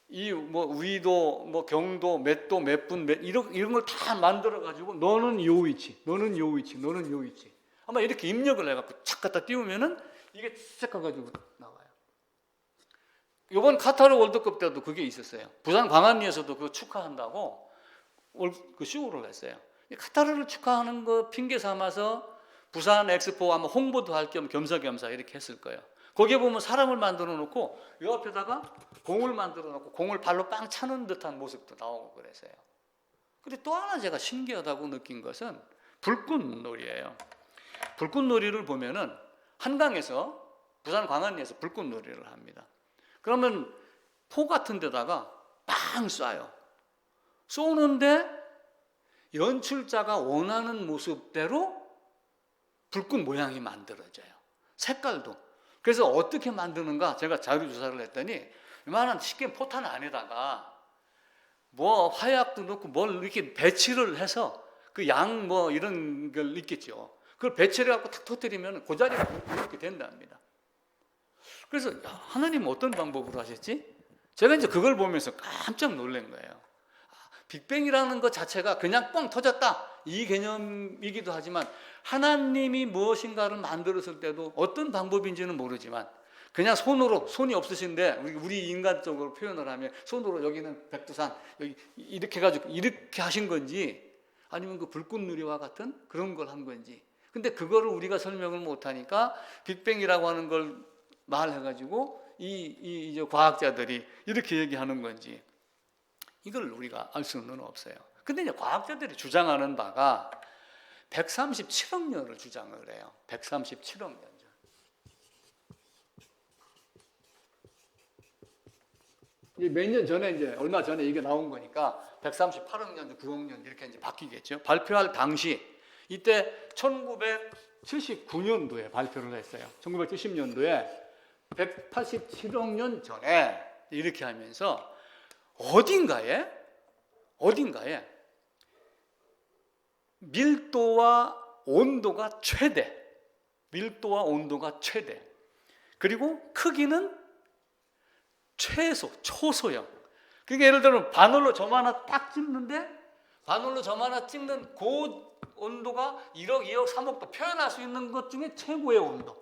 이 뭐 위도, 뭐 경도, 몇 도, 몇 분, 이런 걸 다 만들어 가지고 너는 요 위치, 너는 요 위치, 너는 요 위치. 아마 이렇게 입력을 해갖고 착 갖다 띄우면은 이게 싹 가가지고 나와요. 이번 카타르 월드컵 때도 그게 있었어요. 부산 광안리에서도 그거 축하한다고 그 쇼를 했어요. 카타르를 축하하는 거 핑계 삼아서 부산 엑스포 아마 홍보도 할 겸 겸사겸사 이렇게 했을 거예요. 거기에 보면 사람을 만들어 놓고 이 앞에다가 공을 만들어 놓고 공을 발로 빵 차는 듯한 모습도 나오고 그래서요. 근데 또 하나 제가 신기하다고 느낀 것은 불꽃놀이예요. 불꽃놀이를 보면은 한강에서 부산 광안리에서 불꽃놀이를 합니다. 그러면 포 같은 데다가 빵 쏴요. 쏘는데 연출자가 원하는 모습대로 불꽃 모양이 만들어져요. 색깔도. 그래서 어떻게 만드는가 제가 자료 조사를 했더니 이만한 쉽게 포탄 안에다가 뭐 화약도 넣고 뭘 이렇게 배치를 해서 그 양 뭐 이런 걸 있겠죠. 그걸 배치를 갖고 탁 터뜨리면 그 자리가 이렇게 된답니다. 그래서 하나님은 어떤 방법으로 하셨지? 제가 이제 그걸 보면서 깜짝 놀란 거예요. 빅뱅이라는 것 자체가 그냥 뻥 터졌다 이 개념이기도 하지만 하나님이 무엇인가를 만들었을 때도 어떤 방법인지는 모르지만 그냥 손이 없으신데 우리 인간적으로 표현을 하면 손으로 여기는 백두산 여기 이렇게 해가지고 이렇게 하신 건지 아니면 그 불꽃놀이와 같은 그런 걸 한 건지 근데 그거를 우리가 설명을 못하니까 빅뱅이라고 하는 걸 말해가지고 이제 과학자들이 이렇게 얘기하는 건지 이걸 우리가 알 수는 없어요. 근데 이제 과학자들이 주장하는 바가 137억 년을 주장을 해요. 137억 년 전. 몇 년 전에 이제 얼마 전에 이게 나온 거니까 138억 년, 9억 년 이렇게 이제 바뀌겠죠. 발표할 당시 이때 1979년도에 발표를 했어요. 1970년도에 187억 년 전에 이렇게 하면서 어딘가에 밀도와 온도가 최대, 그리고 크기는 최소, 초소형. 그러니까 예를 들면 바늘로 점 하나 딱 찍는데 바늘로 점 하나 찍는 그 온도가 1억, 2억, 3억도 표현할 수 있는 것 중에 최고의 온도.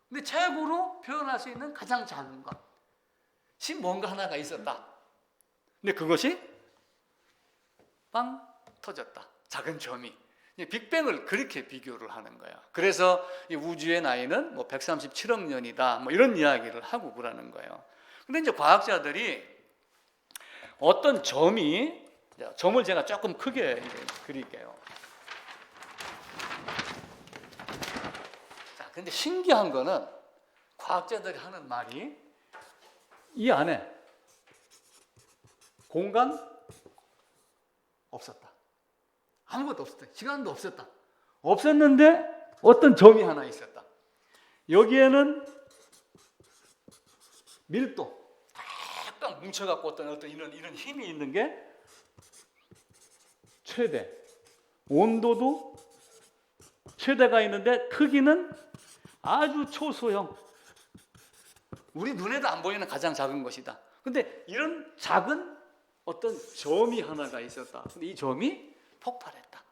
근데 최고로 표현할 수 있는 가장 작은 것이 뭔가 하나가 있었다. 근데 그것이 빵 터졌다. 작은 점이. 빅뱅을 그렇게 비교를 하는 거야. 그래서 이 우주의 나이는 뭐 137억 년이다. 뭐 이런 이야기를 하고 그러는 거예요. 근데 이제 과학자들이 어떤 점을 제가 조금 크게 이제 그릴게요. 자, 근데 신기한 거는 과학자들이 하는 말이 이 안에 공간 없었다. 아무것도 없었다. 시간도 없었다. 없었는데 어떤 점이 하나 있었다. 여기에는 밀도 딱 뭉쳐갖고 어떤 이런 힘이 있는 게 최대. 온도도 최대가 있는데 크기는 아주 초소형. 우리 눈에도 안 보이는 가장 작은 것이다. 근데 이런 작은 어떤 점이 하나가 있었다. 근데 이 점이 폭발했다.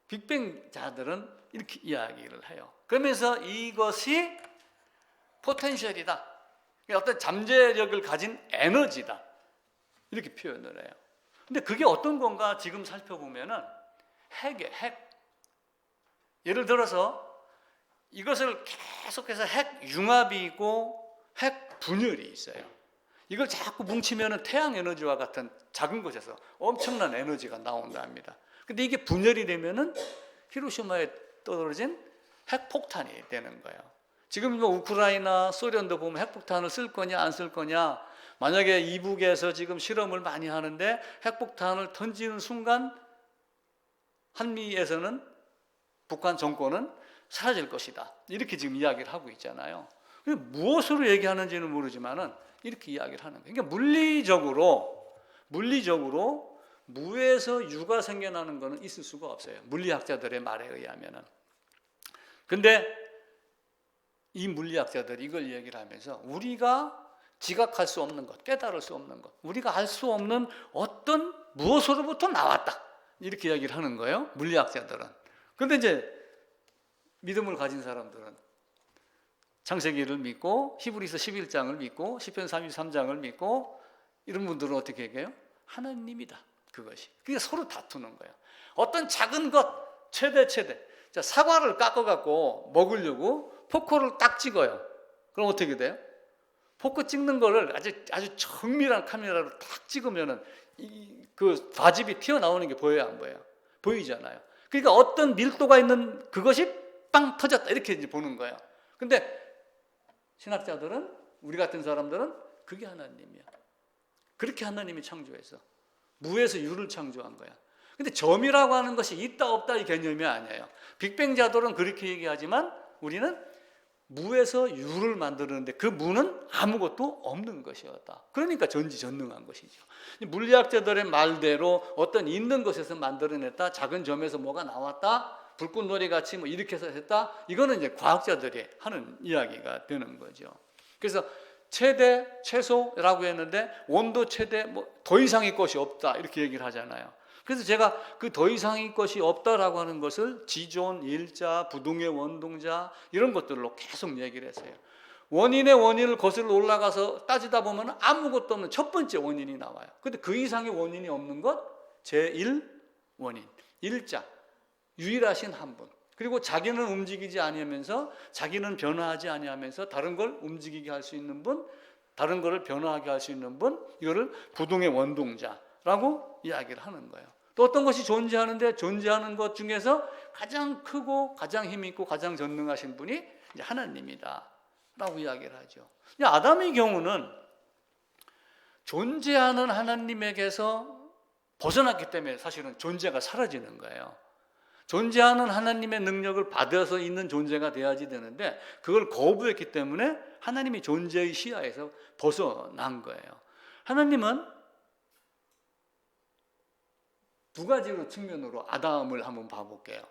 빅뱅자들은 이렇게 이야기를 해요. 그러면서 이것이 포텐셜이다. 어떤 잠재력을 가진 에너지다. 이렇게 표현을 해요. 근데 그게 어떤 건가 지금 살펴보면은 핵이에요, 핵. 예를 들어서 이것을 계속해서 핵 융합이고 핵 분열이 있어요. 이걸 자꾸 뭉치면은 태양 에너지와 같은 작은 곳에서 엄청난 에너지가 나온다 합니다. 근데 이게 분열이 되면은 히로시마에 떨어진 핵폭탄이 되는 거예요. 지금 뭐 우크라이나, 소련도 보면 핵폭탄을 쓸 거냐 안 쓸 거냐. 만약에 이북에서 지금 실험을 많이 하는데 핵폭탄을 던지는 순간 한미에서는 북한 정권은 사라질 것이다. 이렇게 지금 이야기를 하고 있잖아요. 무엇으로 얘기하는지는 모르지만은 이렇게 이야기를 하는 거예요. 그러니까 물리적으로 무에서 유가 생겨나는 것은 있을 수가 없어요. 물리학자들의 말에 의하면은. 근데 이 물리학자들이 이걸 얘기를 하면서 우리가 지각할 수 없는 것, 깨달을 수 없는 것, 우리가 알 수 없는 어떤 무엇으로부터 나왔다. 이렇게 이야기를 하는 거예요. 물리학자들은. 근데 이제 믿음을 가진 사람들은 창세기를 믿고 히브리서 11장을 믿고 시편 33장을 믿고 이런 분들은 어떻게 얘기해요? 하나님이다. 그것이. 그게 서로 다투는 거예요. 어떤 작은 것, 최대. 자, 사과를 깎아갖고 먹으려고 포크를 딱 찍어요. 그럼 어떻게 돼요? 포크 찍는 거를 아주 정밀한 카메라로 딱 찍으면은 그 과즙이 튀어나오는 게 보여요, 안 보여요? 보이잖아요. 그러니까 어떤 밀도가 있는 그것이 빵 터졌다. 이렇게 이제 보는 거예요. 근데 신학자들은, 우리 같은 사람들은 그게 하나님이야. 그렇게 하나님이 창조했어. 무에서 유를 창조한 거야. 근데 점이라고 하는 것이 있다 없다 이 개념이 아니에요. 빅뱅자들은 그렇게 얘기하지만 우리는 무에서 유를 만드는데 그 무는 아무것도 없는 것이었다. 그러니까 전지전능한 것이죠. 물리학자들의 말대로 어떤 있는 것에서 만들어냈다. 작은 점에서 뭐가 나왔다. 불꽃놀이 같이 뭐 이렇게 해서 했다. 이거는 이제 과학자들이 하는 이야기가 되는 거죠. 그래서 최대, 최소라고 했는데 온도 최대, 뭐 더 이상의 것이 없다 이렇게 얘기를 하잖아요. 그래서 제가 그 더 이상의 것이 없다라고 하는 것을 지존, 일자, 부동의 원동자 이런 것들로 계속 얘기를 했어요. 원인의 원인을 거슬러 올라가서 따지다 보면 아무것도 없는 첫 번째 원인이 나와요. 근데 그 이상의 원인이 없는 것 제1원인, 일자, 유일하신 한 분. 그리고 자기는 움직이지 아니하면서 자기는 변화하지 아니하면서 다른 걸 움직이게 할 수 있는 분, 다른 것을 변화하게 할 수 있는 분, 이거를 부동의 원동자라고 이야기를 하는 거예요. 또 어떤 것이 존재하는데 존재하는 것 중에서 가장 크고 가장 힘 있고 가장 전능하신 분이 이제 하나님이다 라고 이야기를 하죠. 아담의 경우는 존재하는 하나님에게서 벗어났기 때문에 사실은 존재가 사라지는 거예요. 존재하는 하나님의 능력을 받아서 있는 존재가 돼야지 되는데 그걸 거부했기 때문에 하나님이 존재의 시야에서 벗어난 거예요. 하나님은 두 가지로 측면으로 아담을 한번 봐볼게요.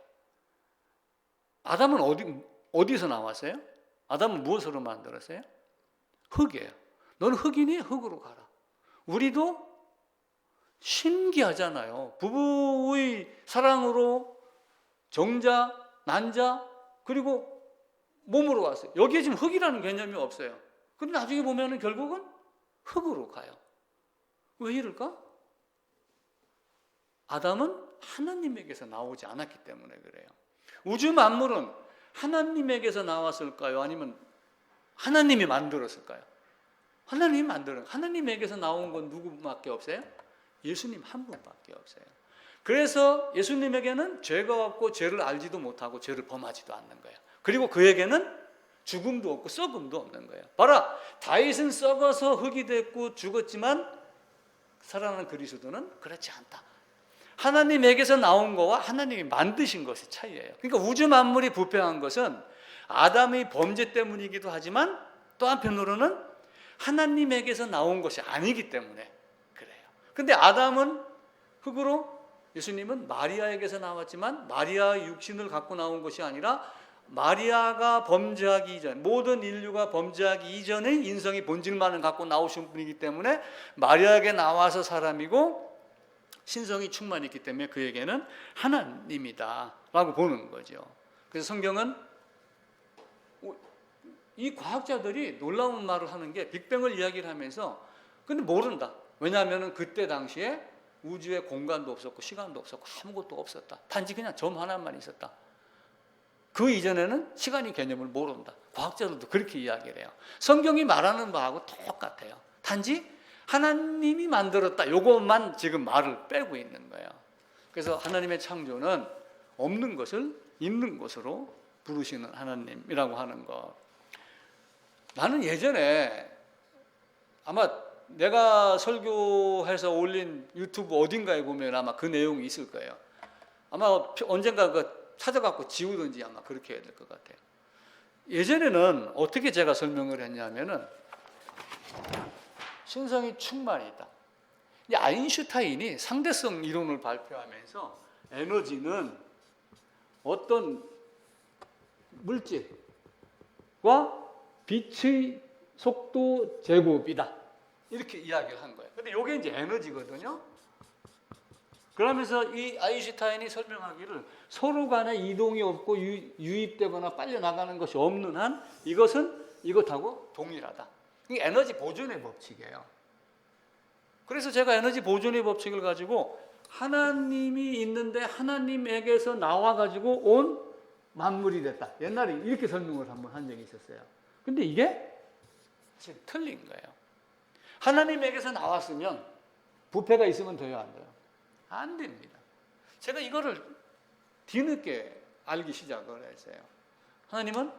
아담은 어디서 나왔어요? 아담은 무엇으로 만들었어요? 흙이에요. 너는 흙이니? 흙으로 가라. 우리도 신기하잖아요. 부부의 사랑으로 정자, 난자, 그리고 몸으로 왔어요. 여기에 지금 흙이라는 개념이 없어요. 근데 나중에 보면은 결국은 흙으로 가요. 왜 이럴까? 아담은 하나님에게서 나오지 않았기 때문에 그래요. 우주 만물은 하나님에게서 나왔을까요? 아니면 하나님이 만들었을까요? 하나님에게서 나온 건 누구밖에 없어요? 예수님 한 분밖에 없어요. 그래서 예수님에게는 죄가 없고 죄를 알지도 못하고 죄를 범하지도 않는 거예요. 그리고 그에게는 죽음도 없고 썩음도 없는 거예요. 봐라, 다윗은 썩어서 흙이 됐고 죽었지만 살아나는 그리스도는 그렇지 않다. 하나님에게서 나온 거와 하나님이 만드신 것의 차이예요. 그러니까 우주 만물이 부패한 것은 아담의 범죄 때문이기도 하지만 또 한편으로는 하나님에게서 나온 것이 아니기 때문에 그래요. 근데 아담은 흙으로, 예수님은 마리아에게서 나왔지만 마리아의 육신을 갖고 나온 것이 아니라 마리아가 범죄하기 이전, 모든 인류가 범죄하기 이전에 인성의 본질만을 갖고 나오신 분이기 때문에 마리아에게 나와서 사람이고 신성이 충만했기 때문에 그에게는 하나님이다 라고 보는 거죠. 그래서 성경은 이 과학자들이 놀라운 말을 하는 게 빅뱅을 이야기를 하면서 근데 모른다. 왜냐하면 그때 당시에 우주에 공간도 없었고 시간도 없었고 아무것도 없었다. 단지 그냥 점 하나만 있었다. 그 이전에는 시간의 개념을 모른다. 과학자들도 그렇게 이야기를 해요. 성경이 말하는 바하고 똑같아요. 단지 하나님이 만들었다. 이것만 지금 말을 빼고 있는 거예요. 그래서 하나님의 창조는 없는 것을 있는 것으로 부르시는 하나님이라고 하는 것. 나는 예전에 아마 내가 설교해서 올린 유튜브 어딘가에 보면 아마 그 내용이 있을 거예요. 아마 언젠가 찾아갖고 지우든지 아마 그렇게 해야 될 것 같아요. 예전에는 어떻게 제가 설명을 했냐면은 신성이 충만히 있다. 이 아인슈타인이 상대성 이론을 발표하면서 에너지는 어떤 물질과 빛의 속도 제곱이다. 이렇게 이야기를 한 거예요. 근데 이게 이제 에너지거든요. 그러면서 이 아인슈타인이 설명하기를 서로 간에 이동이 없고 유입되거나 빨려 나가는 것이 없는 한 이것은 이것하고 동일하다. 이게 에너지 보존의 법칙이에요. 그래서 제가 에너지 보존의 법칙을 가지고 하나님이 있는데 하나님에게서 나와가지고 온 만물이 됐다. 옛날에 이렇게 설명을 한번 한 적이 있었어요. 근데 이게 사실 틀린 거예요. 하나님에게서 나왔으면 부패가 있으면 돼요, 안 돼요? 안 됩니다. 제가 이거를 뒤늦게 알기 시작을 했어요. 하나님은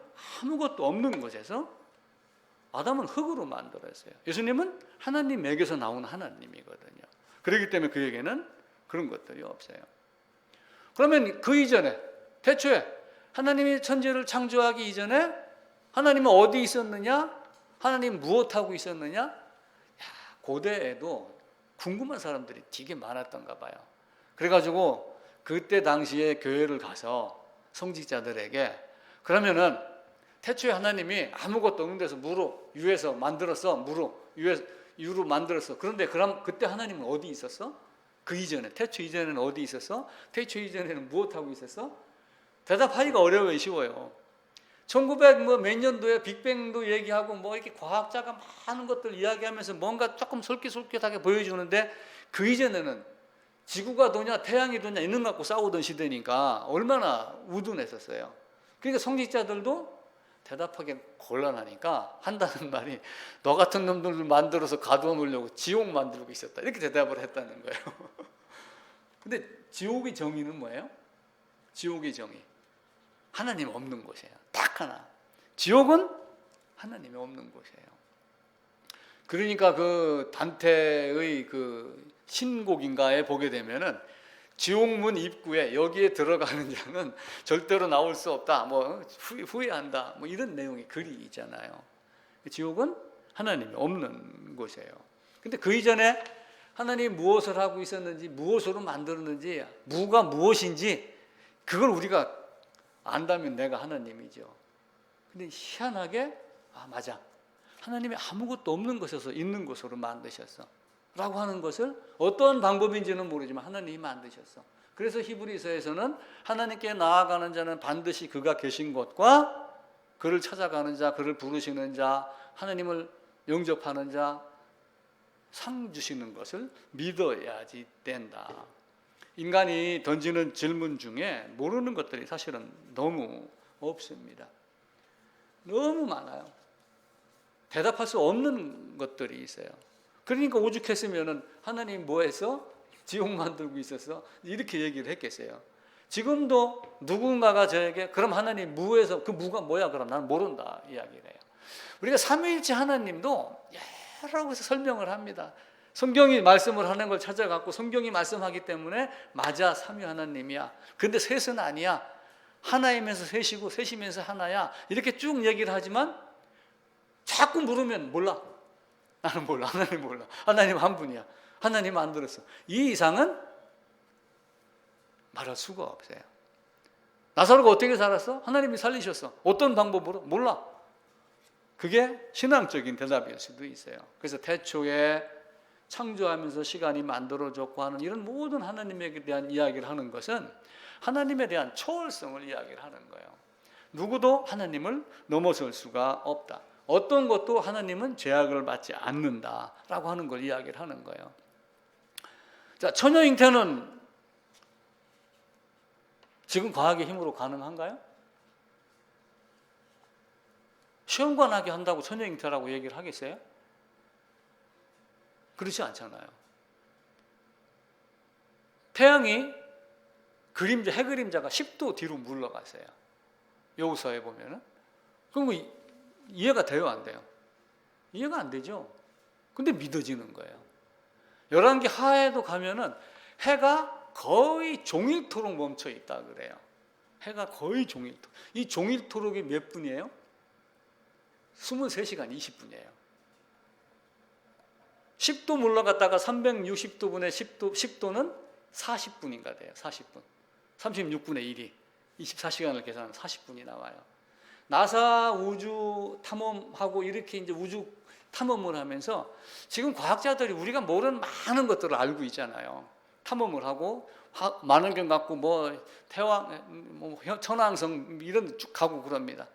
아무것도 없는 곳에서 아담은 흙으로 만들었어요. 예수님은 하나님에게서 나온 하나님이거든요. 그렇기 때문에 그에게는 그런 것들이 없어요. 그러면 그 이전에 태초에 하나님이 천지를 창조하기 이전에 하나님은 어디 있었느냐? 하나님 무엇하고 있었느냐? 고대에도 궁금한 사람들이 되게 많았던가 봐요. 그래가지고 그때 당시에 교회를 가서 성직자들에게 그러면은 태초에 하나님이 아무것도 없는 데서 무로 유에서 만들었어. 유로 만들었어. 그런데 그럼 그때 하나님은 어디 있었어? 그 이전에 태초 이전에는 어디 있었어? 태초 이전에는 무엇하고 있었어? 대답하기가 어려워요. 쉬워요. 1900 몇 년도에 빅뱅도 얘기하고 뭐 이렇게 과학자가 많은 것들 이야기하면서 뭔가 조금 솔깃솔깃하게 보여주는데 그 이전에는 지구가 도냐 태양이 도냐 있는 거 갖고 싸우던 시대니까 얼마나 우둔했었어요. 그러니까 성직자들도 대답하기 곤란하니까 한다는 말이 너 같은 놈들을 만들어서 가두어 놓으려고 지옥 만들고 있었다, 이렇게 대답을 했다는 거예요. 근데 지옥의 정의는 뭐예요? 지옥의 정의, 하나님 없는 곳이에요. 딱 하나. 지옥은 하나님이 없는 곳이에요. 그러니까 그 단테의 그 신곡인가에 보게 되면은 지옥문 입구에 여기에 들어가는 자는 절대로 나올 수 없다, 뭐 후회한다, 뭐 이런 내용의 글이 있잖아요. 지옥은 하나님이 없는 곳이에요. 근데 그 이전에 하나님이 무엇을 하고 있었는지, 무엇으로 만들었는지, 무가 무엇인지 그걸 우리가 안다면 내가 하나님이죠. 근데 희한하게 맞아, 하나님이 아무것도 없는 곳에서 있는 곳으로 만드셨어 라고 하는 것을 어떤 방법인지는 모르지만 하나님이 만드셨어. 그래서 히브리서에서는 하나님께 나아가는 자는 반드시 그가 계신 곳과 그를 찾아가는 자, 그를 부르시는 자, 하나님을 영접하는 자, 상 주시는 것을 믿어야지 된다. 인간이 던지는 질문 중에 모르는 것들이 사실은 너무 없습니다. 너무 많아요. 대답할 수 없는 것들이 있어요. 그러니까 오죽했으면은 하나님 뭐 했어? 지옥 만들고 있었어? 이렇게 얘기를 했겠어요. 지금도 누군가가 저에게 그럼 하나님 무에서 그 무가 뭐야? 그럼 나는 모른다 이야기를 해요. 우리가 삼위일체 하나님도 여러 곳에서 설명을 합니다. 성경이 말씀을 하는 걸 찾아갖고 성경이 말씀하기 때문에 맞아, 삼위 하나님이야. 근데 셋은 아니야. 하나이면서 셋이고 셋이면서 하나야. 이렇게 쭉 얘기를 하지만 자꾸 물으면 몰라. 나는 몰라. 하나님 몰라. 하나님 한 분이야. 하나님 안 들었어. 이 이상은 말할 수가 없어요. 나사로가 어떻게 살았어? 하나님이 살리셨어. 어떤 방법으로? 몰라. 그게 신앙적인 대답일 수도 있어요. 그래서 태초에 창조하면서 시간이 만들어졌고 하는 이런 모든 하나님에 대한 이야기를 하는 것은 하나님에 대한 초월성을 이야기를 하는 거예요. 누구도 하나님을 넘어설 수가 없다. 어떤 것도 하나님은 제약을 받지 않는다라고 하는 걸 이야기를 하는 거예요. 자, 처녀 잉태는 지금 과학의 힘으로 가능한가요? 시험관하게 한다고 처녀 잉태라고 얘기를 하겠어요? 그렇지 않잖아요. 태양이 그림자, 해그림자가 10도 뒤로 물러갔어요. 여호수아에 보면은. 그럼 이해가 돼요, 안 돼요? 이해가 안 되죠. 근데 믿어지는 거예요. 열왕기 하에도 가면은 해가 거의 종일토록 멈춰 있다 그래요. 해가 거의 종일토록. 이 종일토록이 몇 분이에요? 23시간 20분이에요. 10도 물러갔다가 360도분의 10도는 40분인가 돼요. 40분. 36분의 1이 24시간을 계산하면 40분이 나와요. 나사 우주 탐험하고 이렇게 이제 우주 탐험을 하면서 지금 과학자들이 우리가 모르는 많은 것들을 알고 있잖아요. 탐험을 하고 만원경 갖고 뭐 태왕, 뭐 천왕성 이런 쭉 가고 그럽니다.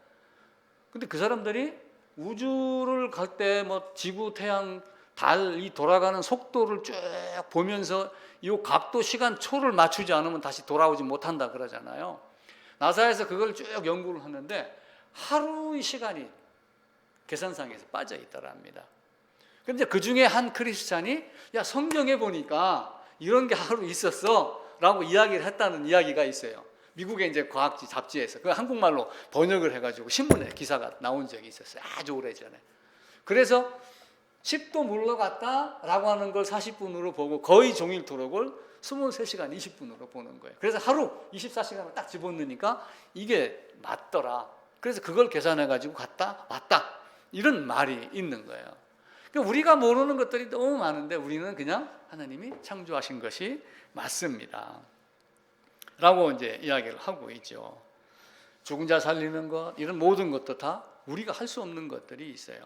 근데 그 사람들이 우주를 갈 때 뭐 지구, 태양, 달이 돌아가는 속도를 쭉 보면서 이 각도, 시간, 초를 맞추지 않으면 다시 돌아오지 못한다 그러잖아요. 나사에서 그걸 쭉 연구를 하는데 하루의 시간이 계산상에서 빠져 있더랍니다. 그런데 그 중에 한 크리스찬이 야, 성경에 보니까 이런 게 하루 있었어 라고 이야기를 했다는 이야기가 있어요. 미국의 이제 과학지 잡지에서 그 한국말로 번역을 해가지고 신문에 기사가 나온 적이 있었어요. 아주 오래전에. 그래서 10도 물러갔다라고 하는 걸 40분으로 보고 거의 종일토록을 23시간 20분으로 보는 거예요. 그래서 하루 24시간을 딱 집어넣으니까 이게 맞더라. 그래서 그걸 계산해가지고 갔다 왔다. 이런 말이 있는 거예요. 그러니까 우리가 모르는 것들이 너무 많은데 우리는 그냥 하나님이 창조하신 것이 맞습니다. 라고 이제 이야기를 하고 있죠. 죽은 자 살리는 것, 이런 모든 것도 다 우리가 할 수 없는 것들이 있어요.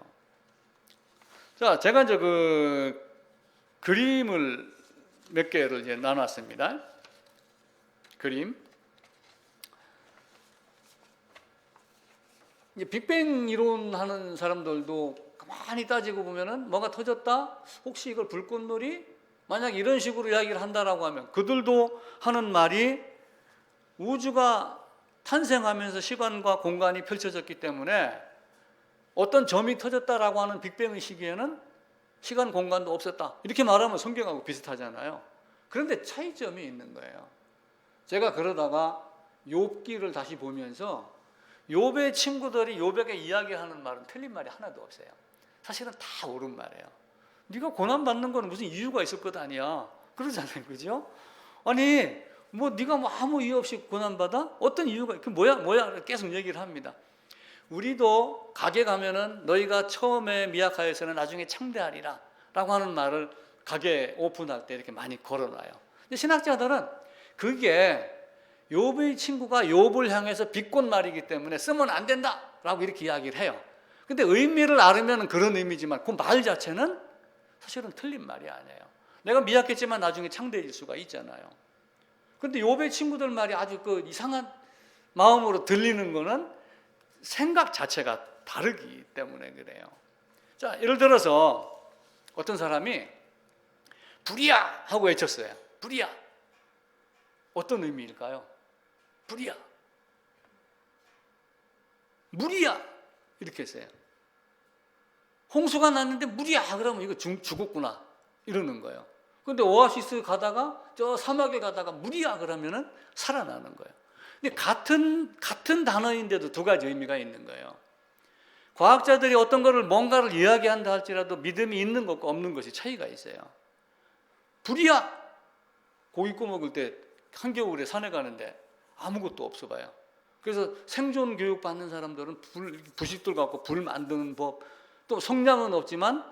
자, 제가 이제 그 그림을 몇 개를 이제 나눴습니다. 그림. 이제 빅뱅 이론 하는 사람들도 가만히 따지고 보면은 뭐가 터졌다? 혹시 이걸 불꽃놀이? 만약 이런 식으로 이야기를 한다라고 하면 그들도 하는 말이 우주가 탄생하면서 시간과 공간이 펼쳐졌기 때문에 어떤 점이 터졌다라고 하는 빅뱅의 시기에는 시간 공간도 없었다, 이렇게 말하면 성경하고 비슷하잖아요. 그런데 차이점이 있는 거예요. 제가 그러다가 욥기를 다시 보면서 욥의 친구들이 욥에게 이야기하는 말은 틀린 말이 하나도 없어요. 사실은 다 옳은 말이에요. 네가 고난받는 거는 무슨 이유가 있을 것 아니야, 그러잖아요. 그죠? 아니 뭐 네가 뭐 아무 이유 없이 고난받아? 어떤 이유가, 그 뭐야 계속 얘기를 합니다. 우리도 가게 가면은 너희가 처음에 미약하여서는 나중에 창대하리라 라고 하는 말을 가게 오픈할 때 이렇게 많이 걸어놔요. 근데 신학자들은 그게 욥의 친구가 욥을 향해서 비꼰 말이기 때문에 쓰면 안 된다 라고 이렇게 이야기를 해요. 근데 의미를 알으면 그런 의미지만 그 말 자체는 사실은 틀린 말이 아니에요. 내가 미약했지만 나중에 창대해질 수가 있잖아요. 근데 욥의 친구들 말이 아주 그 이상한 마음으로 들리는 거는 생각 자체가 다르기 때문에 그래요. 자, 예를 들어서 어떤 사람이 불이야 하고 외쳤어요. 불이야. 어떤 의미일까요? 불이야. 물이야. 이렇게 했어요. 홍수가 났는데 물이야 그러면 이거 죽었구나 이러는 거예요. 근데 오아시스 가다가 저 사막에 가다가 물이야 그러면은 살아나는 거예요. 근데 같은 단어인데도 두 가지 의미가 있는 거예요. 과학자들이 어떤 거를 뭔가를 이야기한다 할지라도 믿음이 있는 것과 없는 것이 차이가 있어요. 불이야. 고기 구워 먹을 때 한겨울에 산에 가는데 아무것도 없어 봐요. 그래서 생존 교육 받는 사람들은 부식들 갖고 불 만드는 법, 또 성량은 없지만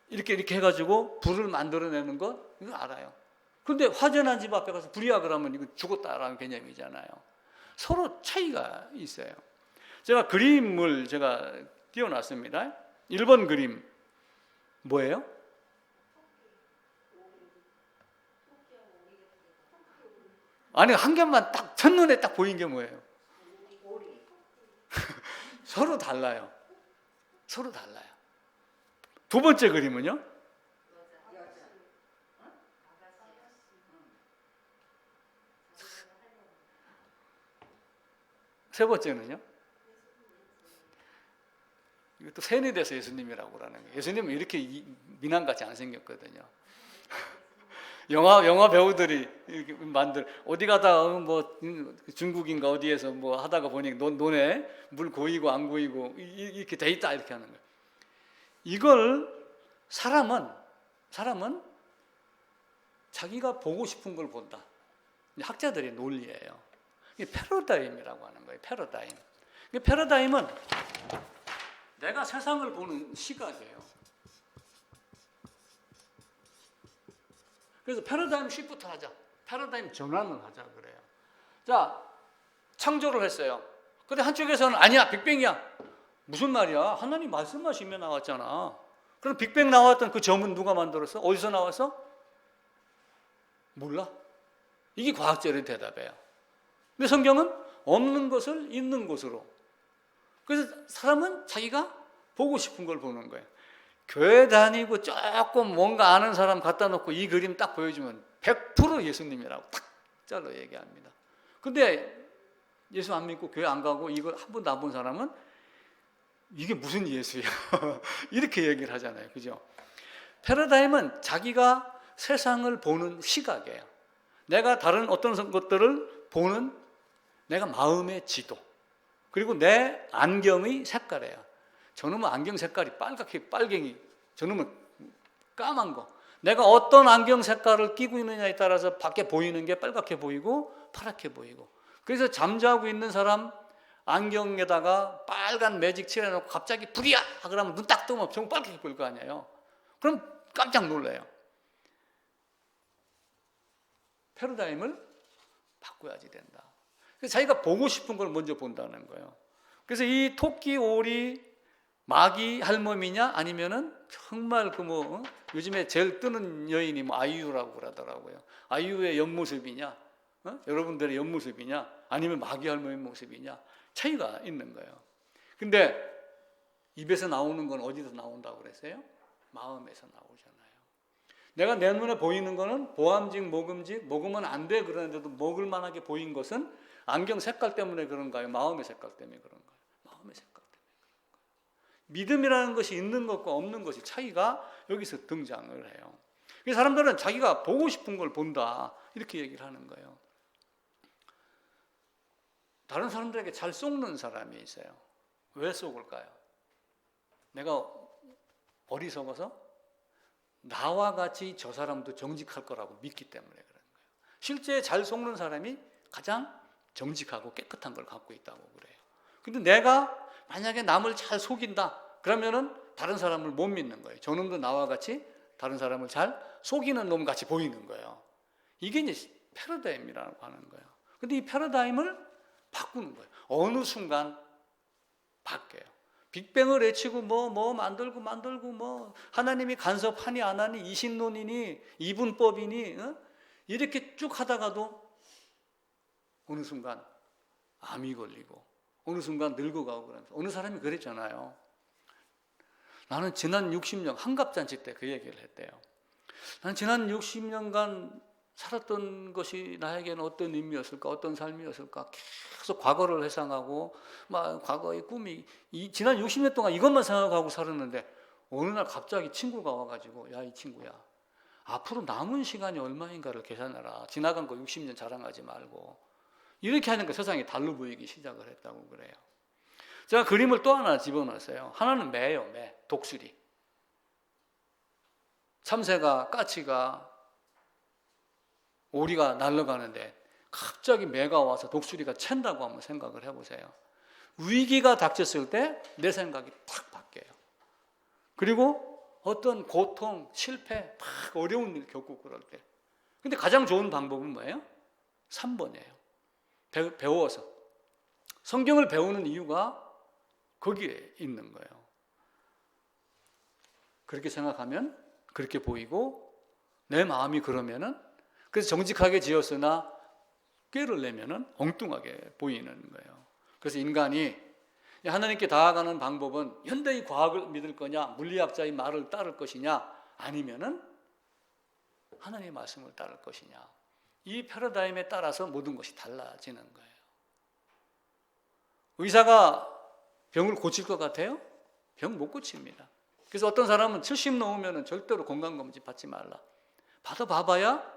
이렇게 해가지고 불을 만들어내는 것 이거 알아요. 그런데 화재난 집 앞에 가서 불이야 그러면 이거 죽었다라는 개념이잖아요. 서로 차이가 있어요. 제가 그림을 띄워놨습니다. 1번 그림 뭐예요? 아니 한 개만 딱 첫눈에 딱 보인 게 뭐예요? 서로 달라요. 서로 달라요. 두 번째 그림은요? 세 번째는요? 이것도 세뇌돼서 예수님이라고 그러는 거예요. 예수님은 이렇게 미남같이 안 생겼거든요. 영화 배우들이 이렇게 어디 가다가 뭐 중국인가 어디에서 뭐 하다가 보니 논에 물 고이고 안 고이고 이렇게 돼 있다 이렇게 하는 거예요. 이걸 사람은 자기가 보고 싶은 걸 본다. 학자들의 논리예요. 이게 패러다임이라고 하는 거예요. 패러다임은 내가 세상을 보는 시각이에요. 그래서 패러다임 시프트 하자. 패러다임 전환을 하자 그래요. 자, 창조를 했어요. 근데 한쪽에서는 아니야, 빅뱅이야. 무슨 말이야? 하나님 말씀하시며 나왔잖아. 그럼 빅뱅 나왔던 그 점은 누가 만들었어? 어디서 나왔어? 몰라. 이게 과학적인 대답이에요. 근데 성경은 없는 것을 있는 것으로. 그래서 사람은 자기가 보고 싶은 걸 보는 거예요. 교회 다니고 조금 뭔가 아는 사람 갖다 놓고 이 그림 딱 보여주면 100% 예수님이라고 딱 잘라 얘기합니다. 근데 예수 안 믿고 교회 안 가고 이걸 한 번도 안 본 사람은 이게 무슨 예수야? 이렇게 얘기를 하잖아요. 그죠? 패러다임은 자기가 세상을 보는 시각이에요. 내가 다른 어떤 것들을 보는 내가 마음의 지도. 그리고 내 안경의 색깔이에요. 저놈은 안경 색깔이 빨갱이, 저놈은 까만 거. 내가 어떤 안경 색깔을 끼고 있느냐에 따라서 밖에 보이는 게 빨갛게 보이고 파랗게 보이고. 그래서 잠자고 있는 사람 안경에다가 빨간 매직 칠해놓고 갑자기 불이야! 그러면 눈 딱 뜨면 정말 빨갛게 보일 거 아니에요. 그럼 깜짝 놀라요. 패러다임을 바꿔야지 된다. 그래서 자기가 보고 싶은 걸 먼저 본다는 거예요. 그래서 이 토끼, 오리, 마귀 할멈이냐 아니면은 정말 요즘에 제일 뜨는 여인이 아이유라고 그러더라고요. 아이유의 옆모습이냐, 여러분들의 옆모습이냐, 아니면 마귀 할멈의 모습이냐 차이가 있는 거예요. 근데 입에서 나오는 건 어디서 나온다고 그랬어요? 마음에서 나오잖아요. 내가 내 눈에 보이는 거는 보암직, 모금직, 먹으면 안 돼 그러는데도 먹을 만하게 보인 것은 안경 색깔 때문에 그런가요? 마음의 색깔 때문에 그런가요? 마음의 색깔 때문에 그런 거예요. 믿음이라는 것이 있는 것과 없는 것이 차이가 여기서 등장을 해요. 사람들은 자기가 보고 싶은 걸 본다 이렇게 얘기를 하는 거예요. 다른 사람들에게 잘 속는 사람이 있어요. 왜 속을까요? 내가 어리석어서 나와 같이 저 사람도 정직할 거라고 믿기 때문에 그런 거예요. 실제 잘 속는 사람이 가장 정직하고 깨끗한 걸 갖고 있다고 그래요. 근데 내가 만약에 남을 잘 속인다 그러면은 다른 사람을 못 믿는 거예요. 저놈도 나와 같이 다른 사람을 잘 속이는 놈 같이 보이는 거예요. 이게 이제 패러다임이라고 하는 거예요. 근데 이 패러다임을 바꾸는 거예요. 어느 순간 바뀌어요. 빅뱅을 외치고 만들고 하나님이 간섭하니 안 하니 이신론이니 이분법이니 이렇게 쭉 하다가도 어느 순간 암이 걸리고 어느 순간 늙어가고 그러면서 어느 사람이 그랬잖아요. 나는 지난 60년 한갑잔치 때 그 얘기를 했대요. 나는 지난 60년간 살았던 것이 나에게는 어떤 의미였을까, 어떤 삶이었을까 계속 과거를 회상하고 막 과거의 꿈이 지난 60년 동안 이것만 생각하고 살았는데 어느 날 갑자기 친구가 와가지고 야, 이 친구야 앞으로 남은 시간이 얼마인가를 계산해라. 지나간 거 60년 자랑하지 말고 이렇게 하니까 세상이 달로 보이기 시작을 했다고 그래요. 제가 그림을 또 하나 집어넣었어요. 하나는 매예요. 매, 독수리. 참새가 까치가 오리가 날아가는데 갑자기 매가 와서 독수리가 챈다고 한번 생각을 해보세요. 위기가 닥쳤을 때 내 생각이 탁 바뀌어요. 그리고 어떤 고통, 실패, 막 어려운 일 겪고 그럴 때. 근데 가장 좋은 방법은 뭐예요? 3번이에요. 배워서. 성경을 배우는 이유가 거기에 있는 거예요. 그렇게 생각하면 그렇게 보이고 내 마음이 그러면은 그래서 정직하게 지었으나 꾀를 내면은 엉뚱하게 보이는 거예요. 그래서 인간이 하나님께 다가가는 방법은 현대의 과학을 믿을 거냐, 물리학자의 말을 따를 것이냐, 아니면은 하나님의 말씀을 따를 것이냐. 이 패러다임에 따라서 모든 것이 달라지는 거예요. 의사가 병을 고칠 것 같아요? 병 못 고칩니다. 그래서 어떤 사람은 70 넘으면 절대로 건강검진 받지 말라. 받아봐봐야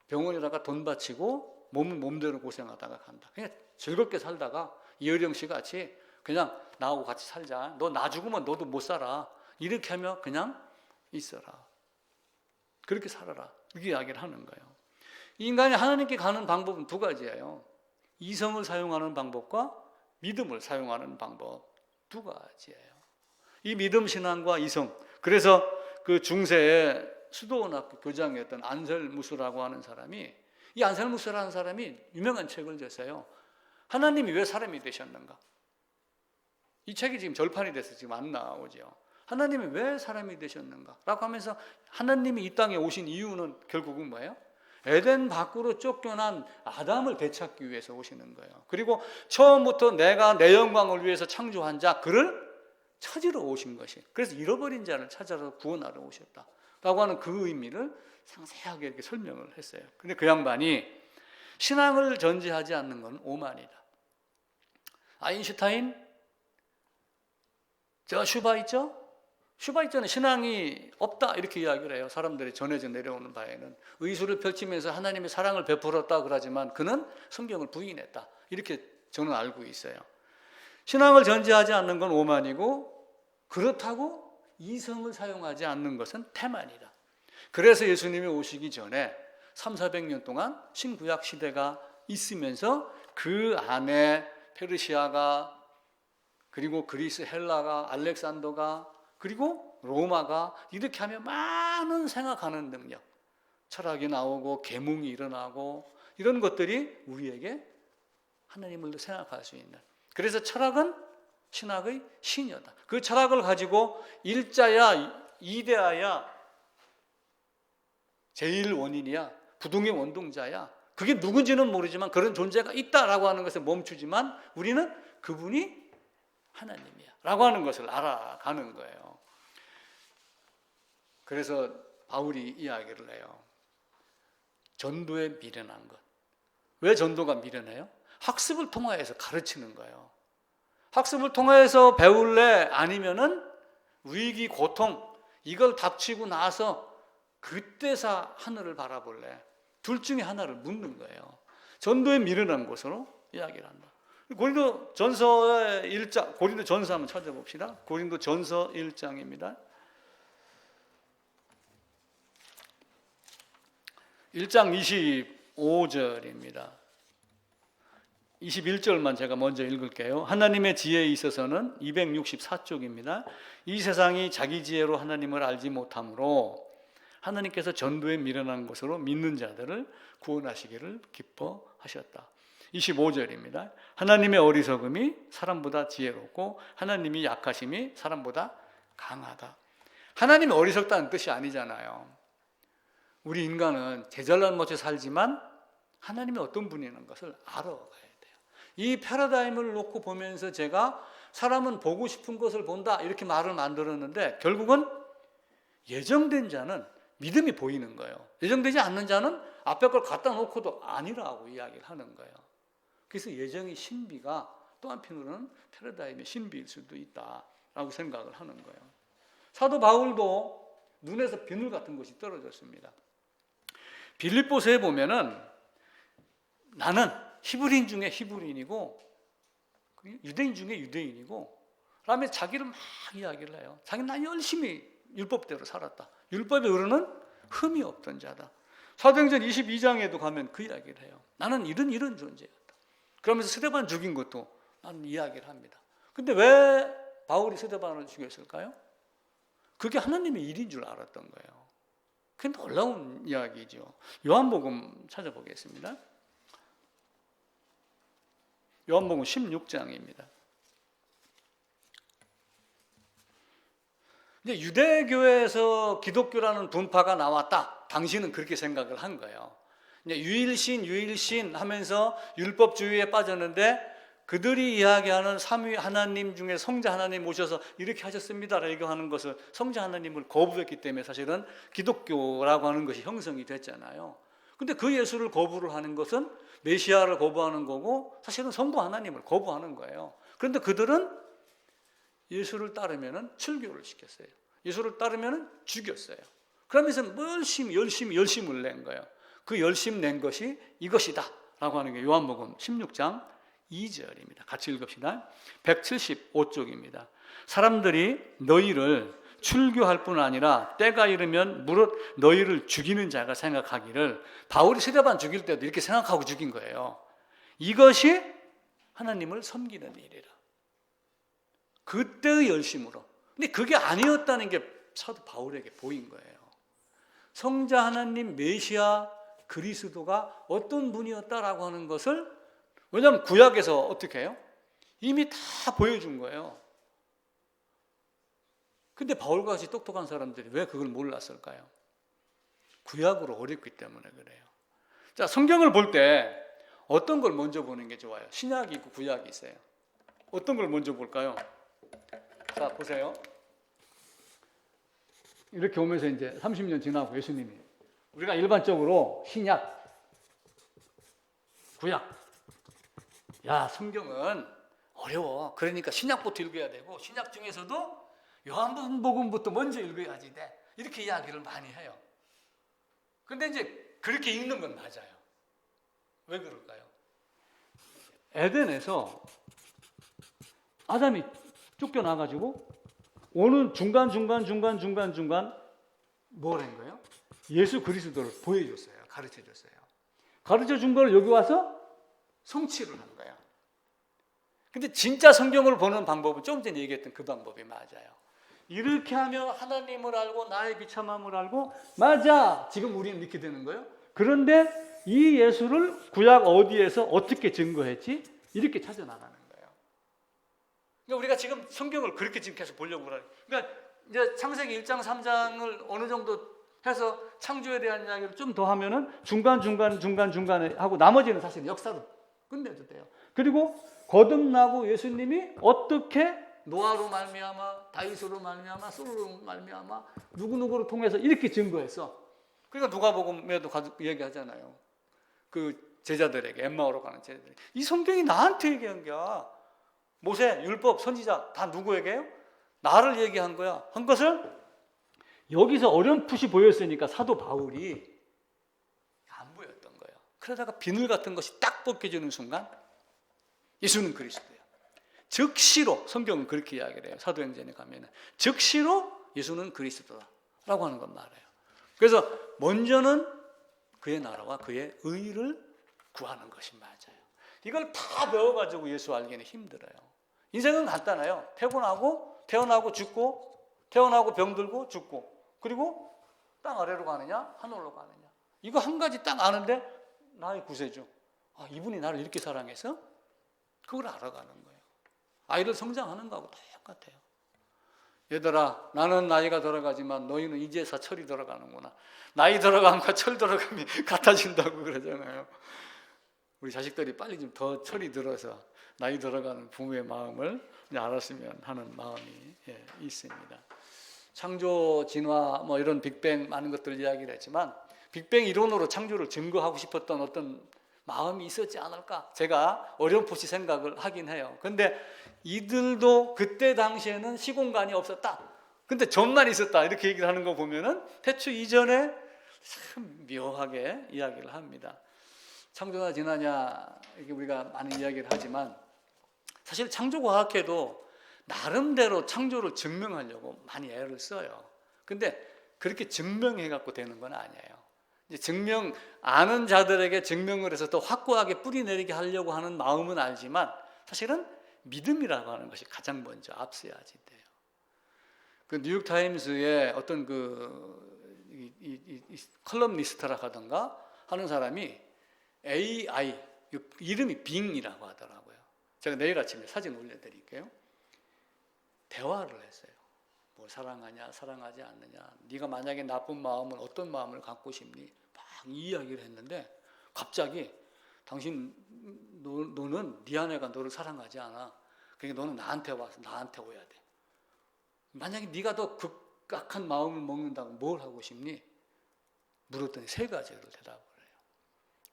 병원에다가 돈 바치고 몸은 몸대로 고생하다가 간다. 그냥 즐겁게 살다가 이효령 씨 같이 그냥 나하고 같이 살자. 너 나 죽으면 너도 못 살아. 이렇게 하면 그냥 있어라. 그렇게 살아라. 이렇게 이야기를 하는 거예요. 인간이 하나님께 가는 방법은 두 가지예요. 이성을 사용하는 방법과 믿음을 사용하는 방법 두 가지예요. 이 믿음 신앙과 이성. 그래서 그 중세에 수도원학교 교장이었던 안셀무스라고 하는 사람이 이 안셀무스라는 사람이 유명한 책을 냈어요. 하나님이 왜 사람이 되셨는가? 이 책이 지금 절판이 돼서 지금 안 나오죠. 하나님이 왜 사람이 되셨는가? 라고 하면서 하나님이 이 땅에 오신 이유는 결국은 뭐예요? 에덴 밖으로 쫓겨난 아담을 되찾기 위해서 오시는 거예요. 그리고 처음부터 내가 내 영광을 위해서 창조한 자 그를 찾으러 오신 것이. 그래서 잃어버린 자를 찾아서 구원하러 오셨다. 라고 하는 그 의미를 상세하게 이렇게 설명을 했어요. 근데 그 양반이 신앙을 전제하지 않는 건 오만이다. 아인슈타인, 저 슈바이처? 슈바이처는 신앙이 없다 이렇게 이야기를 해요. 사람들이 전해져 내려오는 바에는 의술을 펼치면서 하나님의 사랑을 베풀었다 그러지만 그는 성경을 부인했다. 이렇게 저는 알고 있어요. 신앙을 전제하지 않는 건 오만이고 그렇다고 이성을 사용하지 않는 것은 태만이다. 그래서 예수님이 오시기 전에 300~400년 동안 신구약 시대가 있으면서 그 안에 페르시아가 그리고 그리스 헬라가 알렉산더가 그리고 로마가 이렇게 하면 많은 생각하는 능력 철학이 나오고 계몽이 일어나고 이런 것들이 우리에게 하나님을 생각할 수 있는 그래서 철학은 신학의 신여다. 그 철학을 가지고 일자야 이데아야 제일 원인이야 부동의 원동자야 그게 누군지는 모르지만 그런 존재가 있다라고 하는 것에 멈추지만 우리는 그분이 하나님이야 라고 하는 것을 알아가는 거예요. 그래서 바울이 이야기를 해요. 전도에 미련한 것. 왜 전도가 미련해요? 학습을 통하여서 가르치는 거예요. 학습을 통해서 배울래? 아니면은 위기, 고통 이걸 닥치고 나서 그때서 하늘을 바라볼래? 둘 중에 하나를 묻는 거예요. 전도에 미련한 것으로 이야기를 한다. 고린도 전서 1장, 고린도 전서 한번 찾아봅시다. 고린도 전서 1장입니다. 1장 25절입니다. 21절만 제가 먼저 읽을게요. 하나님의 지혜에 있어서는 264쪽입니다. 이 세상이 자기 지혜로 하나님을 알지 못하므로 하나님께서 전도에 미련한 것으로 믿는 자들을 구원하시기를 기뻐하셨다. 25절입니다. 하나님의 어리석음이 사람보다 지혜롭고 하나님이 약하심이 사람보다 강하다. 하나님이 어리석다는 뜻이 아니잖아요. 우리 인간은 제잘난 못해 살지만 하나님이 어떤 분이라는 것을 알아가야 돼요. 이 패러다임을 놓고 보면서 제가 사람은 보고 싶은 것을 본다 이렇게 말을 만들었는데 결국은 예정된 자는 믿음이 보이는 거예요. 예정되지 않는 자는 앞에 걸 갖다 놓고도 아니라고 이야기를 하는 거예요. 그래서 예정의 신비가 또 한편으로는 패러다임의 신비일 수도 있다라고 생각을 하는 거예요. 사도 바울도 눈에서 비늘 같은 것이 떨어졌습니다. 빌립보서에 보면은 나는 히브리인 중에 히브리인이고 유대인 중에 유대인이고 그다음에 자기를 막 이야기를 해요. 자기는 나 열심히 율법대로 살았다. 율법에 이르는 흠이 없던 자다. 사도행전 22장에도 가면 그 이야기를 해요. 나는 이런 존재였다. 그러면서 스데반 죽인 것도 나는 이야기를 합니다. 근데 왜 바울이 스데반을 죽였을까요? 그게 하나님의 일인 줄 알았던 거예요. 그게 놀라운 이야기죠. 요한복음 찾아보겠습니다. 요한복음 16장입니다. 이제 유대교에서 기독교라는 분파가 나왔다. 당신은 그렇게 생각을 한 거예요. 이제 유일신 하면서 율법주의에 빠졌는데 그들이 이야기하는 삼위 하나님 중에 성자 하나님 오셔서 이렇게 하셨습니다라고 얘기하는 것을 성자 하나님을 거부했기 때문에 사실은 기독교라고 하는 것이 형성이 됐잖아요. 근데 그 예수를 거부를 하는 것은 메시아를 거부하는 거고 사실은 성부 하나님을 거부하는 거예요. 그런데 그들은 예수를 따르면은 출교를 시켰어요. 예수를 따르면은 죽였어요. 그러면서 열심을 낸 거예요. 그 열심 낸 것이 이것이다라고 하는 게 요한복음 16장 2절입니다. 같이 읽읍시다. 175쪽입니다. 사람들이 너희를 출교할 뿐 아니라 때가 이르면 무릇 너희를 죽이는 자가 생각하기를 바울이 스데반 죽일 때도 이렇게 생각하고 죽인 거예요. 이것이 하나님을 섬기는 일이라. 그때의 열심으로. 근데 그게 아니었다는 게 사도 바울에게 보인 거예요. 성자 하나님 메시아 그리스도가 어떤 분이었다라고 하는 것을 왜냐하면 구약에서 어떻게 해요? 이미 다 보여준 거예요. 근데 바울같이 똑똑한 사람들이 왜 그걸 몰랐을까요? 구약으로 어렵기 때문에 그래요. 자, 성경을 볼 때 어떤 걸 먼저 보는 게 좋아요? 신약이 있고 구약이 있어요. 어떤 걸 먼저 볼까요? 자, 보세요. 이렇게 오면서 이제 30년 지나고 예수님이 우리가 일반적으로 신약, 구약. 야, 성경은 어려워. 그러니까 신약부터 읽어야 되고 신약 중에서도 요한복음부터 먼저 읽어야지 돼. 이렇게 이야기를 많이 해요. 근데 이제 그렇게 읽는 건 맞아요. 왜 그럴까요? 에덴에서 아담이 쫓겨나가지고 오는 중간 뭘 한 거예요? 예수 그리스도를 보여줬어요. 가르쳐줬어요. 가르쳐준 걸 여기 와서 성취를 한 거예요. 근데 진짜 성경을 보는 방법은 좀 전에 얘기했던 그 방법이 맞아요. 이렇게 하면 하나님을 알고 나의 비참함을 알고 맞아! 지금 우리는 이렇게 되는 거예요. 그런데 이 예수를 구약 어디에서 어떻게 증거했지? 이렇게 찾아나가는 거예요. 그러니까 우리가 지금 성경을 그렇게 지금 계속 보려고 그래요. 그러니까 이제 창세기 1장 3장을 어느 정도 해서 창조에 대한 이야기를 좀 더 하면은 중간에 하고 나머지는 사실 역사로 끝내도 돼요. 그리고 거듭나고 예수님이 어떻게 노아로 말미암아, 다윗으로 말미암아, 솔로로 말미암아, 누구누구를 통해서 이렇게 증거했어. 그러니까 누가복음에도 얘기하잖아요. 그 제자들에게, 엠마오로 가는 제자들에게, 이 성경이 나한테 얘기한 거야. 모세, 율법, 선지자 다 누구에게요? 나를 얘기한 거야. 한 것을 여기서 어렴풋이 보였으니까 사도 바울이 안 보였던 거예요. 그러다가 비늘 같은 것이 딱 벗겨지는 순간 예수는 그리스도야. 즉시로, 성경은 그렇게 이야기를 해요. 사도행전에 가면은 즉시로 예수는 그리스도다라고 하는 건 말이에요. 그래서 먼저는 그의 나라와 그의 의를 구하는 것이 맞아요. 이걸 다 배워가지고 예수 알기는 힘들어요. 인생은 간단해요. 태어나고 죽고, 태어나고 병들고 죽고, 그리고 땅 아래로 가느냐 하늘로 가느냐, 이거 한 가지 딱 아는데 나의 구세주, 이분이 나를 이렇게 사랑해서, 그걸 알아가는 거예요. 아이들 성장하는 거하고 똑같아요. 얘들아, 나는 나이가 들어가지만 너희는 이제서 철이 들어가는구나. 나이 들어감과 철 들어감이 같아진다고 그러잖아요. 우리 자식들이 빨리 좀 더 철이 들어서 나이 들어가는 부모의 마음을 알았으면 하는 마음이 있습니다. 창조, 진화, 뭐 이런 빅뱅 많은 것들 이야기를 했지만, 빅뱅 이론으로 창조를 증거하고 싶었던 어떤 마음이 있었지 않을까? 제가 어렴풋이 생각을 하긴 해요. 근데 이들도 그때 당시에는 시공간이 없었다. 근데 점만 있었다. 이렇게 얘기를 하는 거 보면은 태초 이전에 참 묘하게 이야기를 합니다. 창조나 진화냐, 이렇게 우리가 많은 이야기를 하지만, 사실 창조과학회도 나름대로 창조를 증명하려고 많이 애를 써요. 근데 그렇게 증명해갖고 되는 건 아니에요. 이제 아는 자들에게 증명을 해서 더 확고하게 뿌리내리게 하려고 하는 마음은 알지만, 사실은 믿음이라고 하는 것이 가장 먼저 앞서야지 돼요. 그 뉴욕타임스의 어떤 컬럼니스트라 하던가 하는 사람이 AI, 이름이 빙이라고 하더라고요. 제가 내일 아침에 사진 올려드릴게요. 대화를 했어요. 뭐 사랑하냐, 사랑하지 않느냐, 네가 만약에 나쁜 마음은 어떤 마음을 갖고 싶니? 막 이야기를 했는데, 갑자기 너는 네 아내가 너를 사랑하지 않아. 그러니까 너는 나한테 와서 나한테 오야 돼. 만약에 네가 더 극악한 마음을 먹는다고 뭘 하고 싶니? 물었더니 세 가지를 대답을 해요.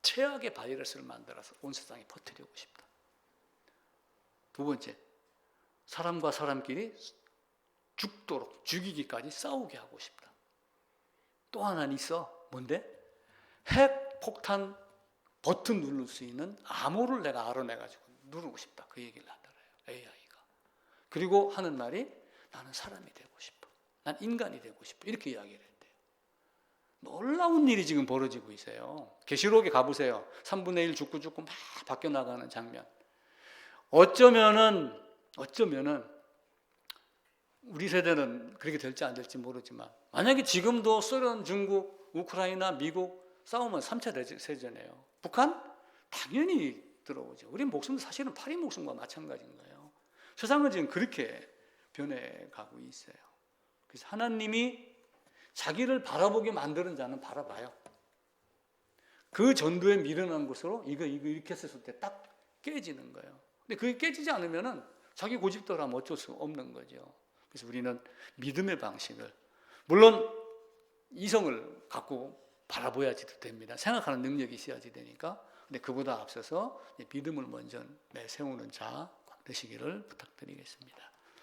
최악의 바이러스를 만들어서 온 세상에 퍼뜨리고 싶다. 두 번째, 사람과 사람끼리 죽도록, 죽이기까지 싸우게 하고 싶다. 또 하나는 있어. 뭔데? 핵 폭탄 버튼 누를 수 있는 암호를 내가 알아내가지고 누르고 싶다. 그 얘기를 하더래요, AI가. 그리고 하는 말이, 나는 사람이 되고 싶어. 난 인간이 되고 싶어. 이렇게 이야기를 했대요. 놀라운 일이 지금 벌어지고 있어요. 계시록에 가보세요. 3분의 1 죽고 막 바뀌어 나가는 장면. 어쩌면은 우리 세대는 그렇게 될지 안 될지 모르지만, 만약에 지금도 소련, 중국, 우크라이나, 미국 싸우면 3차 세전이에요. 북한? 당연히 들어오죠. 우리 목숨도 사실은 파리 목숨과 마찬가지인 거예요. 세상은 지금 그렇게 변해가고 있어요. 그래서 하나님이 자기를 바라보게 만드는 자는 바라봐요. 그 전도에 미련한 것으로 이거 이렇게 했을 때 딱 깨지는 거예요. 근데 그게 깨지지 않으면은 자기 고집대로 하면 어쩔 수 없는 거죠. 그래서 우리는 믿음의 방식을, 물론 이성을 갖고 바라봐야지 됩니다. 생각하는 능력이 있어야지 되니까. 근데 그보다 앞서서 믿음을 먼저 내세우는 자 되시기를 부탁드리겠습니다.